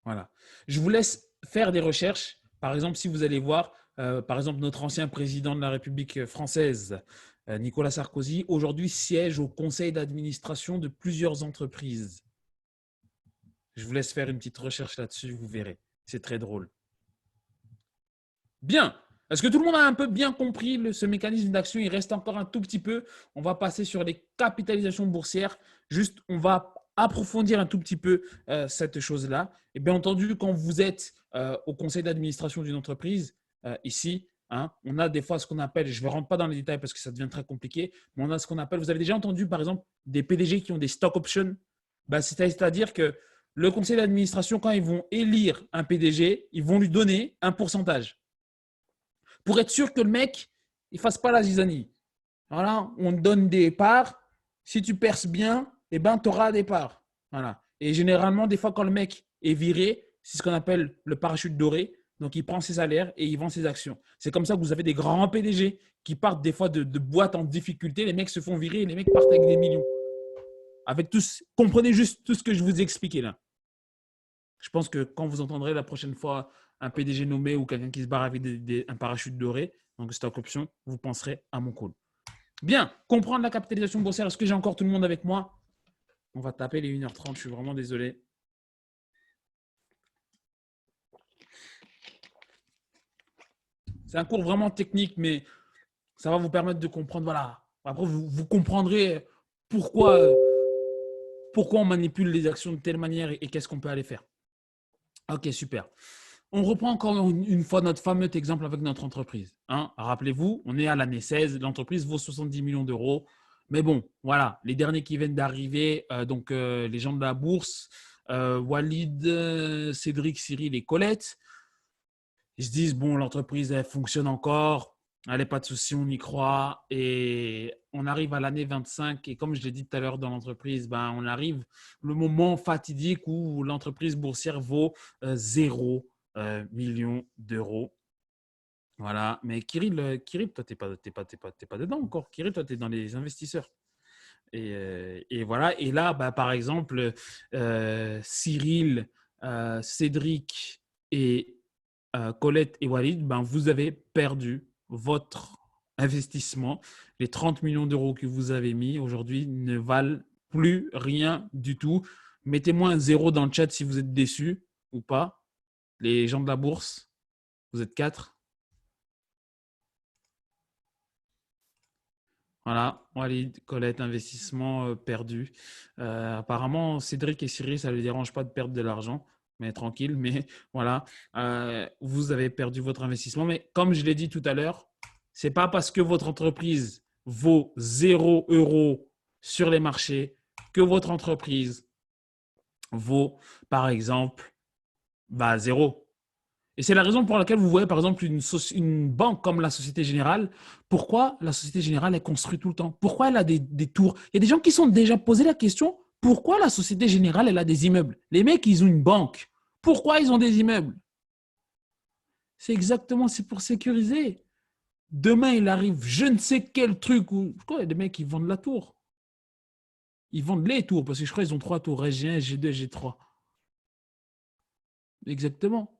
Voilà. Je vous laisse faire des recherches. Par exemple, si vous allez voir, par exemple, notre ancien président de la République française, Nicolas Sarkozy, aujourd'hui siège au conseil d'administration de plusieurs entreprises. Je vous laisse faire une petite recherche là-dessus, vous verrez. C'est très drôle. Bien. Est-ce que tout le monde a un peu bien compris ce mécanisme d'action? Il reste encore un tout petit peu. On va passer sur les capitalisations boursières. Juste, on va approfondir un tout petit peu cette chose-là. Et bien entendu, quand vous êtes au conseil d'administration d'une entreprise, ici, hein, on a des fois ce qu'on appelle, je ne rentre pas dans les détails parce que ça devient très compliqué, mais on a ce qu'on appelle, vous avez déjà entendu par exemple des PDG qui ont des stock options. Ben, c'est-à-dire que le conseil d'administration, quand ils vont élire un PDG, ils vont lui donner un pourcentage pour être sûr que le mec, il ne fasse pas la zizanie. Voilà, on te donne des parts. Si tu perces bien, eh ben, tu auras des parts. Voilà. Et généralement, des fois, quand le mec est viré, c'est ce qu'on appelle le parachute doré. Donc, il prend ses salaires et il vend ses actions. C'est comme ça que vous avez des grands PDG qui partent des fois de boîtes en difficulté. Les mecs se font virer et les mecs partent avec des millions. Avec tous, comprenez juste tout ce que je vous ai expliqué là. Je pense que quand vous entendrez la prochaine fois un PDG nommé ou quelqu'un qui se barre avec un parachute doré, donc stock option, vous penserez à mon call. Bien, comprendre la capitalisation boursière. Est-ce que j'ai encore tout le monde avec moi? On va taper les 1h30, je suis vraiment désolé. C'est un cours vraiment technique, mais ça va vous permettre de comprendre. Voilà. Après, vous comprendrez pourquoi on manipule les actions de telle manière et qu'est-ce qu'on peut aller faire. Ok, super. On reprend encore une fois notre fameux exemple avec notre entreprise. Hein. Rappelez-vous, on est à l'année 16, l'entreprise vaut 70 millions d'euros. Mais bon, voilà, les derniers qui viennent d'arriver, les gens de la bourse, Walid, Cédric, Cyril et Colette, ils se disent, bon, l'entreprise, elle fonctionne encore, elle n'est pas de souci, on y croit. Et on arrive à l'année 25 et comme je l'ai dit tout à l'heure dans l'entreprise, ben, on arrive le moment fatidique où l'entreprise boursière vaut 0 million d'euros. Voilà. Mais Kirill, toi, tu n'es pas dedans encore. Kirill, toi, tu es dans les investisseurs. Et voilà. Et là, bah, par exemple, Cyril, Cédric et Colette et Walid, ben, vous avez perdu votre investissement. Les 30 millions d'euros que vous avez mis aujourd'hui ne valent plus rien du tout. Mettez-moi un 0 dans le chat si vous êtes déçus ou pas. Les gens de la bourse, vous êtes 4. Voilà, Walid, Colette, investissement perdu. Apparemment, Cédric et Cyril, ça ne les dérange pas de perdre de l'argent, mais tranquille. Mais voilà, vous avez perdu votre investissement. Mais comme je l'ai dit tout à l'heure, ce n'est pas parce que votre entreprise vaut 0 euros sur les marchés que votre entreprise vaut, par exemple, 0. Et c'est la raison pour laquelle vous voyez, par exemple, une banque comme la Société Générale. Pourquoi la Société Générale est construite tout le temps? Pourquoi elle a des tours? Il y a des gens qui se sont déjà posé la question, pourquoi la Société Générale, elle a des immeubles? Les mecs, ils ont une banque. Pourquoi ils ont des immeubles? C'est exactement, c'est pour sécuriser. Demain, il arrive je ne sais quel truc. Pourquoi il y a des mecs qui vendent la tour? Ils vendent les tours, parce que je crois qu'ils ont 3 tours, G1, G2, G3. Exactement.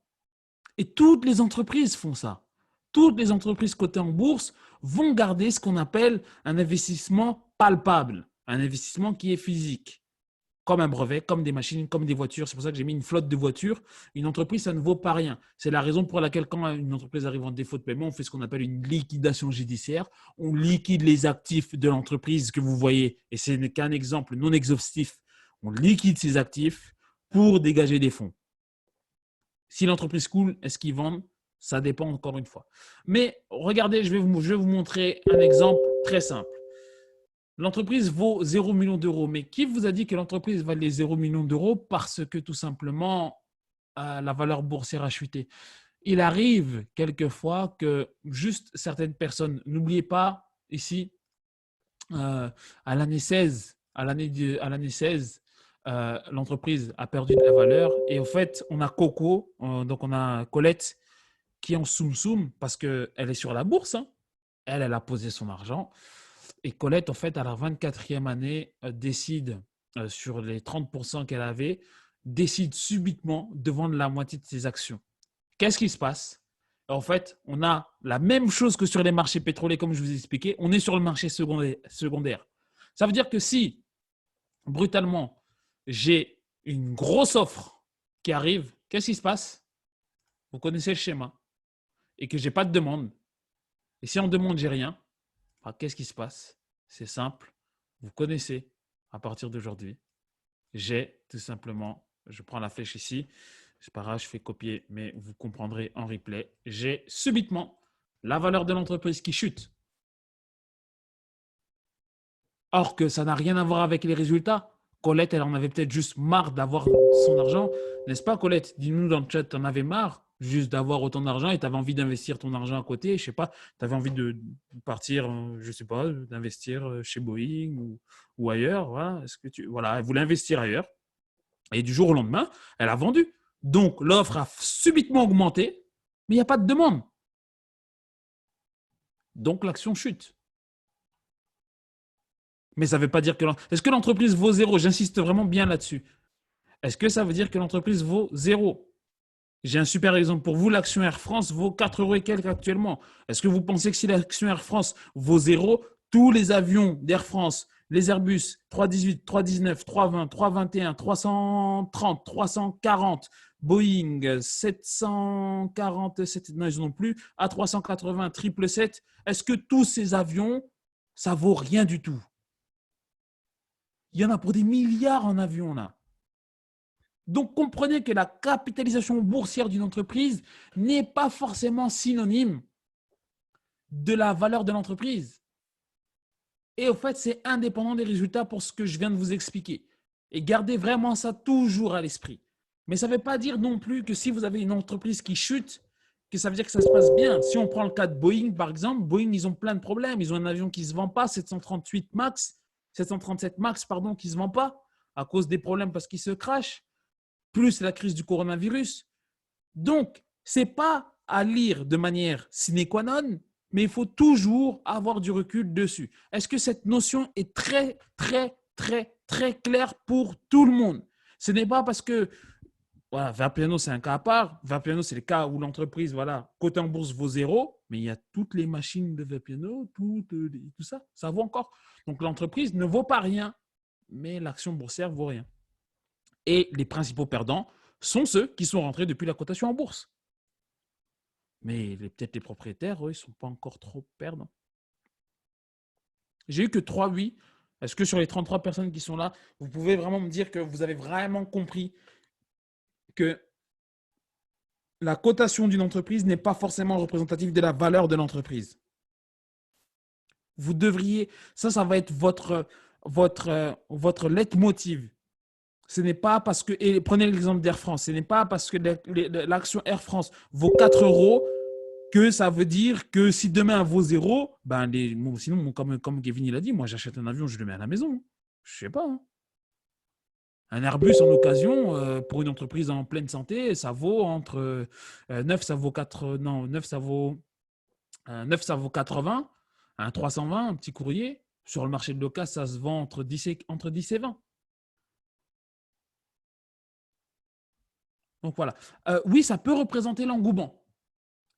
Et toutes les entreprises font ça. Toutes les entreprises cotées en bourse vont garder ce qu'on appelle un investissement palpable, un investissement qui est physique. comme un brevet, comme des machines, comme des voitures. C'est pour ça que j'ai mis une flotte de voitures. Une entreprise, ça ne vaut pas rien. C'est la raison pour laquelle, quand une entreprise arrive en défaut de paiement, on fait ce qu'on appelle une liquidation judiciaire. On liquide les actifs de l'entreprise que vous voyez, et ce n'est qu'un exemple non exhaustif. On liquide ces actifs pour dégager des fonds. Si l'entreprise coule, est-ce qu'ils vendent? Ça dépend encore une fois. Mais regardez, je vais vous montrer un exemple très simple. L'entreprise vaut 0 million d'euros. Mais qui vous a dit que l'entreprise valait 0 million d'euros? Parce que tout simplement, la valeur boursière a chuté. Il arrive quelquefois que juste certaines personnes, n'oubliez pas ici, à l'année 16, l'entreprise a perdu de la valeur. Et au fait, on a Coco, donc on a Colette, qui est en soum-soum parce qu'elle est sur la bourse. Hein. Elle a posé son argent. Et Colette, en fait, à la 24e année, décide, sur les 30% qu'elle avait, décide subitement de vendre la moitié de ses actions. Qu'est-ce qui se passe? En fait, on a la même chose que sur les marchés pétroliers, comme je vous ai expliqué. On est sur le marché secondaire. Ça veut dire que si, brutalement, j'ai une grosse offre qui arrive, qu'est-ce qui se passe? Vous connaissez le schéma. Et que je n'ai pas de demande. Et si en demande, j'ai rien, alors qu'est-ce qui se passe? C'est simple. Vous connaissez à partir d'aujourd'hui. J'ai tout simplement, je prends la flèche ici, c'est pas grave, je fais copier, mais vous comprendrez en replay. J'ai subitement la valeur de l'entreprise qui chute. Or que ça n'a rien à voir avec les résultats. Colette, elle en avait peut-être juste marre d'avoir son argent. N'est-ce pas, Colette? Dis-nous dans le chat, tu en avais marre juste d'avoir autant d'argent et tu avais envie d'investir ton argent à côté. Je sais pas, tu avais envie de partir, je sais pas, d'investir chez Boeing ou ailleurs. Voilà. Voilà, elle voulait investir ailleurs. Et du jour au lendemain, elle a vendu. Donc, l'offre a subitement augmenté, mais il n'y a pas de demande. Donc, l'action chute. Mais ça ne veut pas dire que… Est-ce que l'entreprise vaut zéro? J'insiste vraiment bien là-dessus. Est-ce que ça veut dire que l'entreprise vaut zéro? J'ai un super exemple pour vous. L'action Air France vaut 4 euros et quelques actuellement. Est-ce que vous pensez que si l'action Air France vaut zéro, tous les avions d'Air France, les Airbus 318, 319, 320, 321, 330, 340, Boeing 747, non, ils n'en ont plus, A380, 777, est-ce que tous ces avions, ça vaut rien du tout? Il y en a pour des milliards en avions là. Donc, comprenez que la capitalisation boursière d'une entreprise n'est pas forcément synonyme de la valeur de l'entreprise. Et au fait, c'est indépendant des résultats pour ce que je viens de vous expliquer. Et gardez vraiment ça toujours à l'esprit. Mais ça ne veut pas dire non plus que si vous avez une entreprise qui chute, que ça veut dire que ça se passe bien. Si on prend le cas de Boeing, par exemple, Boeing, ils ont plein de problèmes. Ils ont un avion qui ne se vend pas, 737 MAX, qui ne se vend pas à cause des problèmes parce qu'il se crache, plus la crise du coronavirus. Donc, ce n'est pas à lire de manière sine qua non, mais il faut toujours avoir du recul dessus. Est-ce que cette notion est très, très, très, très claire pour tout le monde? Ce n'est pas parce que voilà, Verpiano, c'est un cas à part. Verpiano, c'est le cas où l'entreprise, voilà, côté en bourse vaut zéro, mais il y a toutes les machines de Verpiano, tout ça, ça vaut encore. Donc, l'entreprise ne vaut pas rien, mais l'action boursière vaut rien. Et les principaux perdants sont ceux qui sont rentrés depuis la cotation en bourse. Mais peut-être les propriétaires, eux, ils ne sont pas encore trop perdants. J'ai eu que 3 oui. Est-ce que sur les 33 personnes qui sont là, vous pouvez vraiment me dire que vous avez vraiment compris que la cotation d'une entreprise n'est pas forcément représentative de la valeur de l'entreprise? Vous devriez, ça va être votre leitmotiv. Ce n'est pas parce que, et prenez l'exemple d'Air France, ce n'est pas parce que l'action Air France vaut 4 euros que ça veut dire que si demain elle vaut zéro, ben sinon, comme Kevin il a dit, moi j'achète un avion, je le mets à la maison. Je ne sais pas. Hein. Un Airbus en occasion, pour une entreprise en pleine santé, ça vaut entre 9, ça vaut 4, non, 9, ça vaut 80, un 320, un petit courrier. Sur le marché de l'occasion, ça se vend entre 10 et 20. Donc voilà. Oui, ça peut représenter l'engouement.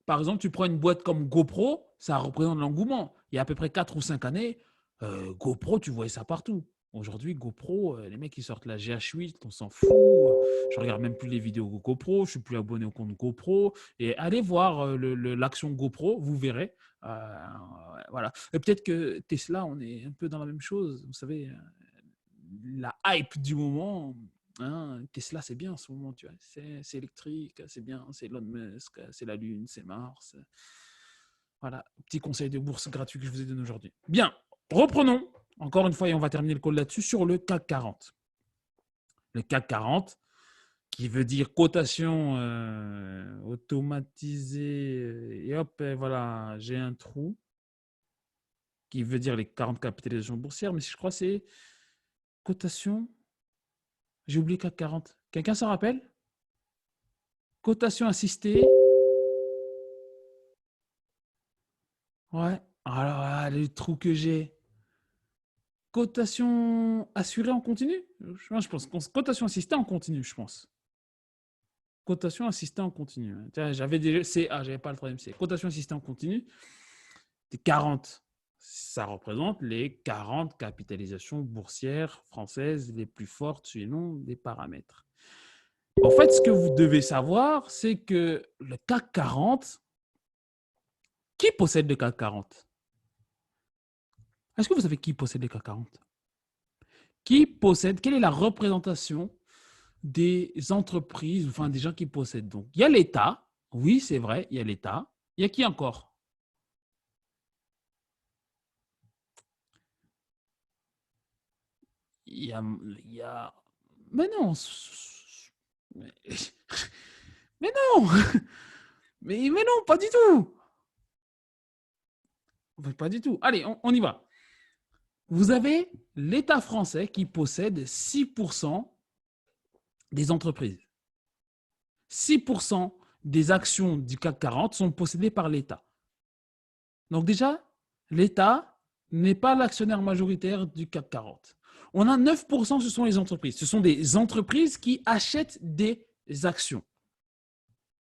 Par exemple, tu prends une boîte comme GoPro, ça représente l'engouement. Il y a à peu près 4 ou 5 années, GoPro, tu voyais ça partout. Aujourd'hui, GoPro, les mecs, ils sortent la GH8, on s'en fout. Je regarde même plus les vidéos GoPro, je suis plus abonné au compte GoPro. Et allez voir l'action GoPro, vous verrez. Voilà. Et peut-être que Tesla, on est un peu dans la même chose. Vous savez, la hype du moment. Hein, Tesla, c'est bien en ce moment, tu vois. C'est électrique, c'est bien, c'est Elon Musk, c'est la Lune, c'est Mars. Voilà, petit conseil de bourse gratuit que je vous ai donné aujourd'hui. Bien, reprenons. Encore une fois, et on va terminer le call là-dessus, sur le CAC 40. Le CAC 40, qui veut dire cotation automatisée. Et hop, et voilà, j'ai un trou. Qui veut dire les 40 capitalisations boursières. Mais je crois que c'est cotation. J'ai oublié CAC 40. Quelqu'un s'en rappelle? Cotation assistée. Ouais. Alors là, le trou que j'ai. Cotation assurée en continu? Je pense. Cotation assistée en continu, je pense. Cotation assistée en continu. J'avais déjà CA, j'avais pas le troisième C. Cotation assistée en continu, 40. Ça représente les 40 capitalisations boursières françaises les plus fortes selon des paramètres. En fait, ce que vous devez savoir, c'est que le CAC 40, qui possède le CAC 40? Est-ce que vous savez qui possède le CAC 40? Qui possède? Quelle est la représentation des entreprises, enfin des gens qui possèdent? Donc, il y a l'État. Oui, c'est vrai, il y a l'État. Il y a qui encore? Il y a... Mais non. Mais, mais non. Mais non, pas du tout. Pas du tout. Allez, on y va. Vous avez l'État français qui possède 6% des entreprises. 6% des actions du CAC 40 sont possédées par l'État. Donc déjà, l'État n'est pas l'actionnaire majoritaire du CAC 40. On a 9%, ce sont les entreprises. Ce sont des entreprises qui achètent des actions,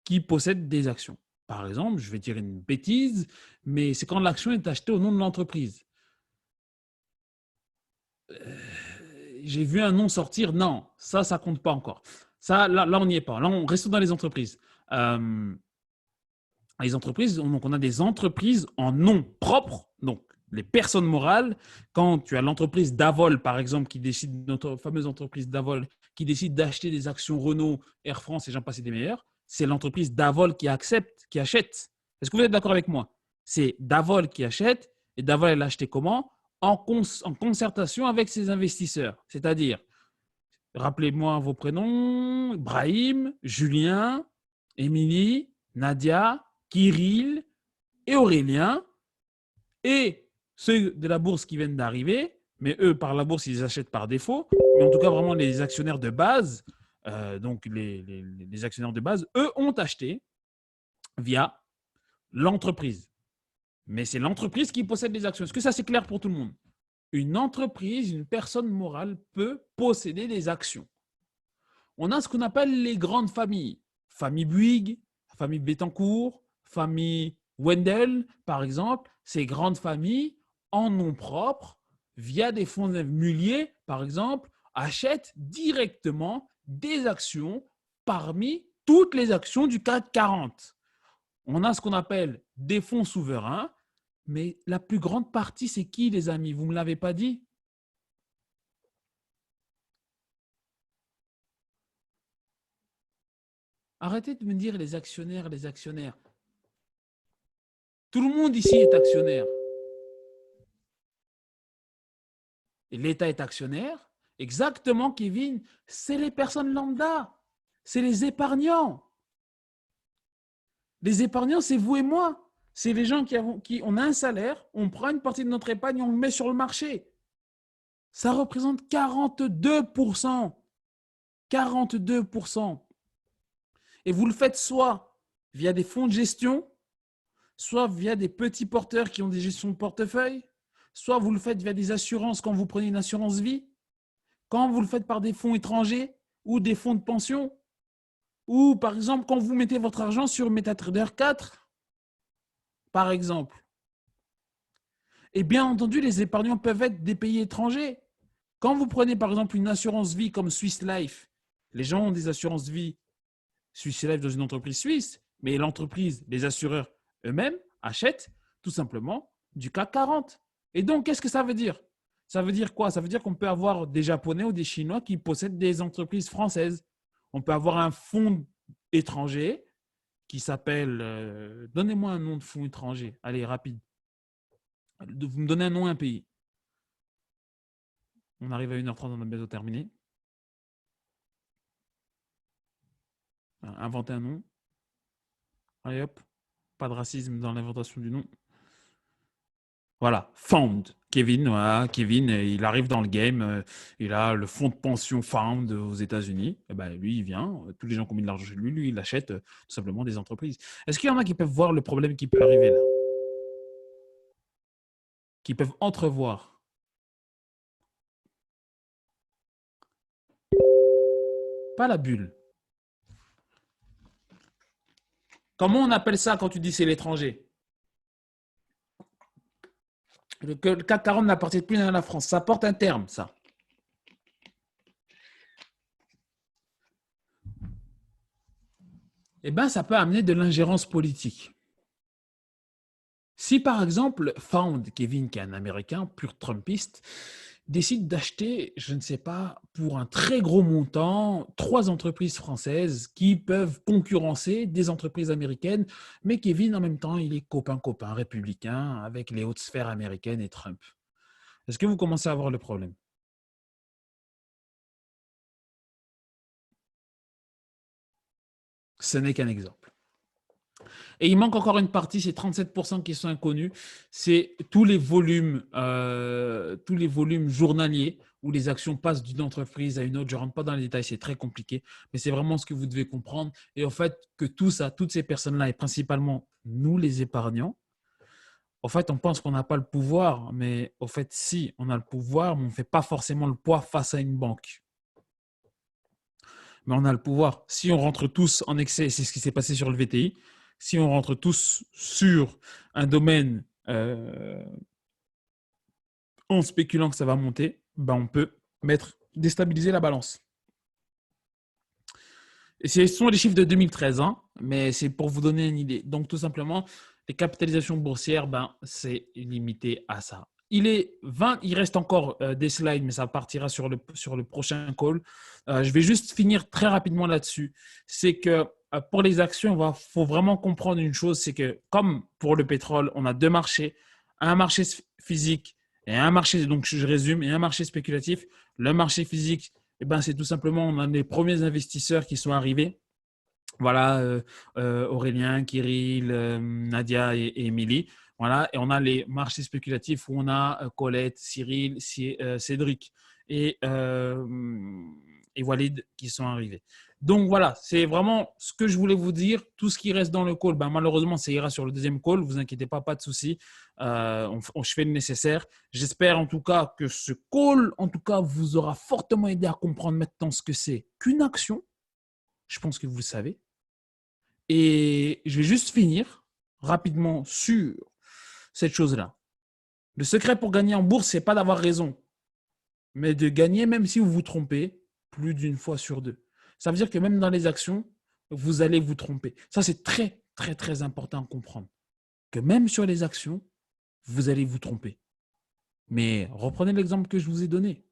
qui possèdent des actions. Par exemple, je vais dire une bêtise, mais c'est quand l'action est achetée au nom de l'entreprise. J'ai vu un nom sortir. Non, ça compte pas encore. Ça, là, on n'y est pas. Là, on reste dans les entreprises. Les entreprises, donc on a des entreprises en nom propre, donc les personnes morales. Quand tu as l'entreprise Davol, par exemple, qui décide, notre fameuse entreprise Davol, qui décide d'acheter des actions Renault, Air France et j'en passe des meilleurs, c'est l'entreprise Davol qui accepte, qui achète. Est-ce que vous êtes d'accord avec moi? C'est Davol qui achète et Davol, elle l'a acheté comment? En concertation avec ses investisseurs. C'est-à-dire, rappelez-moi vos prénoms, Brahim, Julien, Émilie, Nadia, Kirill et Aurélien, et ceux de la bourse qui viennent d'arriver, mais eux, par la bourse, ils achètent par défaut, mais en tout cas, vraiment, les actionnaires de base, donc les actionnaires de base, eux ont acheté via l'entreprise. Mais c'est l'entreprise qui possède les actions. Est-ce que ça, c'est clair pour tout le monde? Une entreprise, une personne morale peut posséder des actions. On a ce qu'on appelle les grandes familles. Famille Bouygues, famille Bettencourt, famille Wendel, par exemple. Ces grandes familles, en nom propre, via des fonds immobiliers, par exemple, achètent directement des actions parmi toutes les actions du CAC 40. On a ce qu'on appelle des fonds souverains, mais la plus grande partie, c'est qui, les amis? Vous ne me l'avez pas dit? Arrêtez de me dire les actionnaires, les actionnaires. Tout le monde ici est actionnaire. Et l'État est actionnaire. Exactement, Kevin. C'est les personnes lambda. C'est les épargnants. Les épargnants, c'est vous et moi. C'est les gens qui on a un salaire, on prend une partie de notre épargne, on le met sur le marché. Ça représente 42%. 42%. Et vous le faites soit via des fonds de gestion, soit via des petits porteurs qui ont des gestions de portefeuille, soit vous le faites via des assurances quand vous prenez une assurance vie, quand vous le faites par des fonds étrangers ou des fonds de pension, ou par exemple quand vous mettez votre argent sur MetaTrader 4, par exemple. Et bien entendu, les épargnants peuvent être des pays étrangers, Quand vous prenez par exemple une assurance vie comme Swiss Life, les gens ont des assurances vie Swiss Life dans une entreprise suisse, mais l'entreprise, les assureurs eux-mêmes achètent tout simplement du CAC 40. Et donc, qu'est-ce que ça veut dire? Ça veut dire quoi? Ça veut dire qu'on peut avoir des Japonais ou des Chinois qui possèdent des entreprises françaises. On peut avoir un fonds étranger qui s'appelle… donnez-moi un nom de fonds étranger. Allez, rapide. Vous me donnez un nom, un pays. On arrive à 1h30, on a bientôt terminé. Inventez un nom. Allez hop. Pas de racisme dans l'inventation du nom. Voilà, Found. Kevin, voilà, Kevin, il arrive dans le game, il a le fonds de pension Found aux États-Unis. Et ben, lui, il vient, tous les gens qui ont mis de l'argent chez lui, il achète tout simplement des entreprises. Est-ce qu'il y en a qui peuvent voir le problème qui peut arriver là? Qui peuvent entrevoir? Pas la bulle. Comment on appelle ça quand tu dis c'est l'étranger? Le CAC 40 n'appartient plus à la France. Ça porte un terme, ça. Eh bien, ça peut amener de l'ingérence politique. Si par exemple, Found, Kevin, qui est un Américain pur Trumpiste, décide d'acheter, je ne sais pas, pour un très gros montant, 3 entreprises françaises qui peuvent concurrencer des entreprises américaines, mais Kevin, en même temps, il est copain républicain avec les hautes sphères américaines et Trump. Est-ce que vous commencez à voir le problème? Ce n'est qu'un exemple. Et il manque encore une partie, c'est 37% qui sont inconnus. C'est tous les volumes journaliers où les actions passent d'une entreprise à une autre. Je ne rentre pas dans les détails, c'est très compliqué, mais c'est vraiment ce que vous devez comprendre. Et en fait, que tout ça, toutes ces personnes-là, et principalement nous les épargnants, en fait, on pense qu'on n'a pas le pouvoir, mais au fait, si, on a le pouvoir, mais on ne fait pas forcément le poids face à une banque. Mais on a le pouvoir. Si on rentre tous en excès, c'est ce qui s'est passé sur le VTI, si on rentre tous sur un domaine en spéculant que ça va monter, ben on peut déstabiliser la balance. Et ce sont les chiffres de 2013, hein, mais c'est pour vous donner une idée. Donc, tout simplement, les capitalisations boursières, ben, c'est limité à ça. Il reste encore des slides, mais ça partira sur le prochain call. Je vais juste finir très rapidement là-dessus. C'est que pour les actions, il faut vraiment comprendre une chose, c'est que comme pour le pétrole, on a 2 marchés, un marché physique et un marché, donc je résume, et un marché spéculatif. Le marché physique, eh ben, c'est tout simplement, on a les premiers investisseurs qui sont arrivés. Voilà, Aurélien, Kirill, Nadia et Émilie. Voilà, et on a les marchés spéculatifs où on a Colette, Cyril, Cédric et Walid qui sont arrivés. Donc voilà, c'est vraiment ce que je voulais vous dire. Tout ce qui reste dans le call, ben, malheureusement, ça ira sur le deuxième call. Vous inquiétez pas, pas de souci. Je fais le nécessaire. J'espère en tout cas que ce call, en tout cas, vous aura fortement aidé à comprendre maintenant ce que c'est qu'une action. Je pense que vous le savez. Et je vais juste finir rapidement sur cette chose-là. Le secret pour gagner en bourse, ce n'est pas d'avoir raison, mais de gagner même si vous vous trompez plus d'une fois sur 2. Ça veut dire que même dans les actions, vous allez vous tromper. Ça, c'est très, très, très important à comprendre. Que même sur les actions, vous allez vous tromper. Mais reprenez l'exemple que je vous ai donné.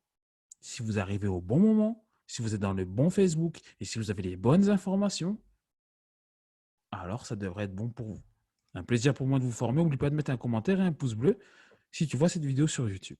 Si vous arrivez au bon moment, si vous êtes dans le bon Facebook et si vous avez les bonnes informations, alors ça devrait être bon pour vous. Un plaisir pour moi de vous former. N'oubliez pas de mettre un commentaire et un pouce bleu si tu vois cette vidéo sur YouTube.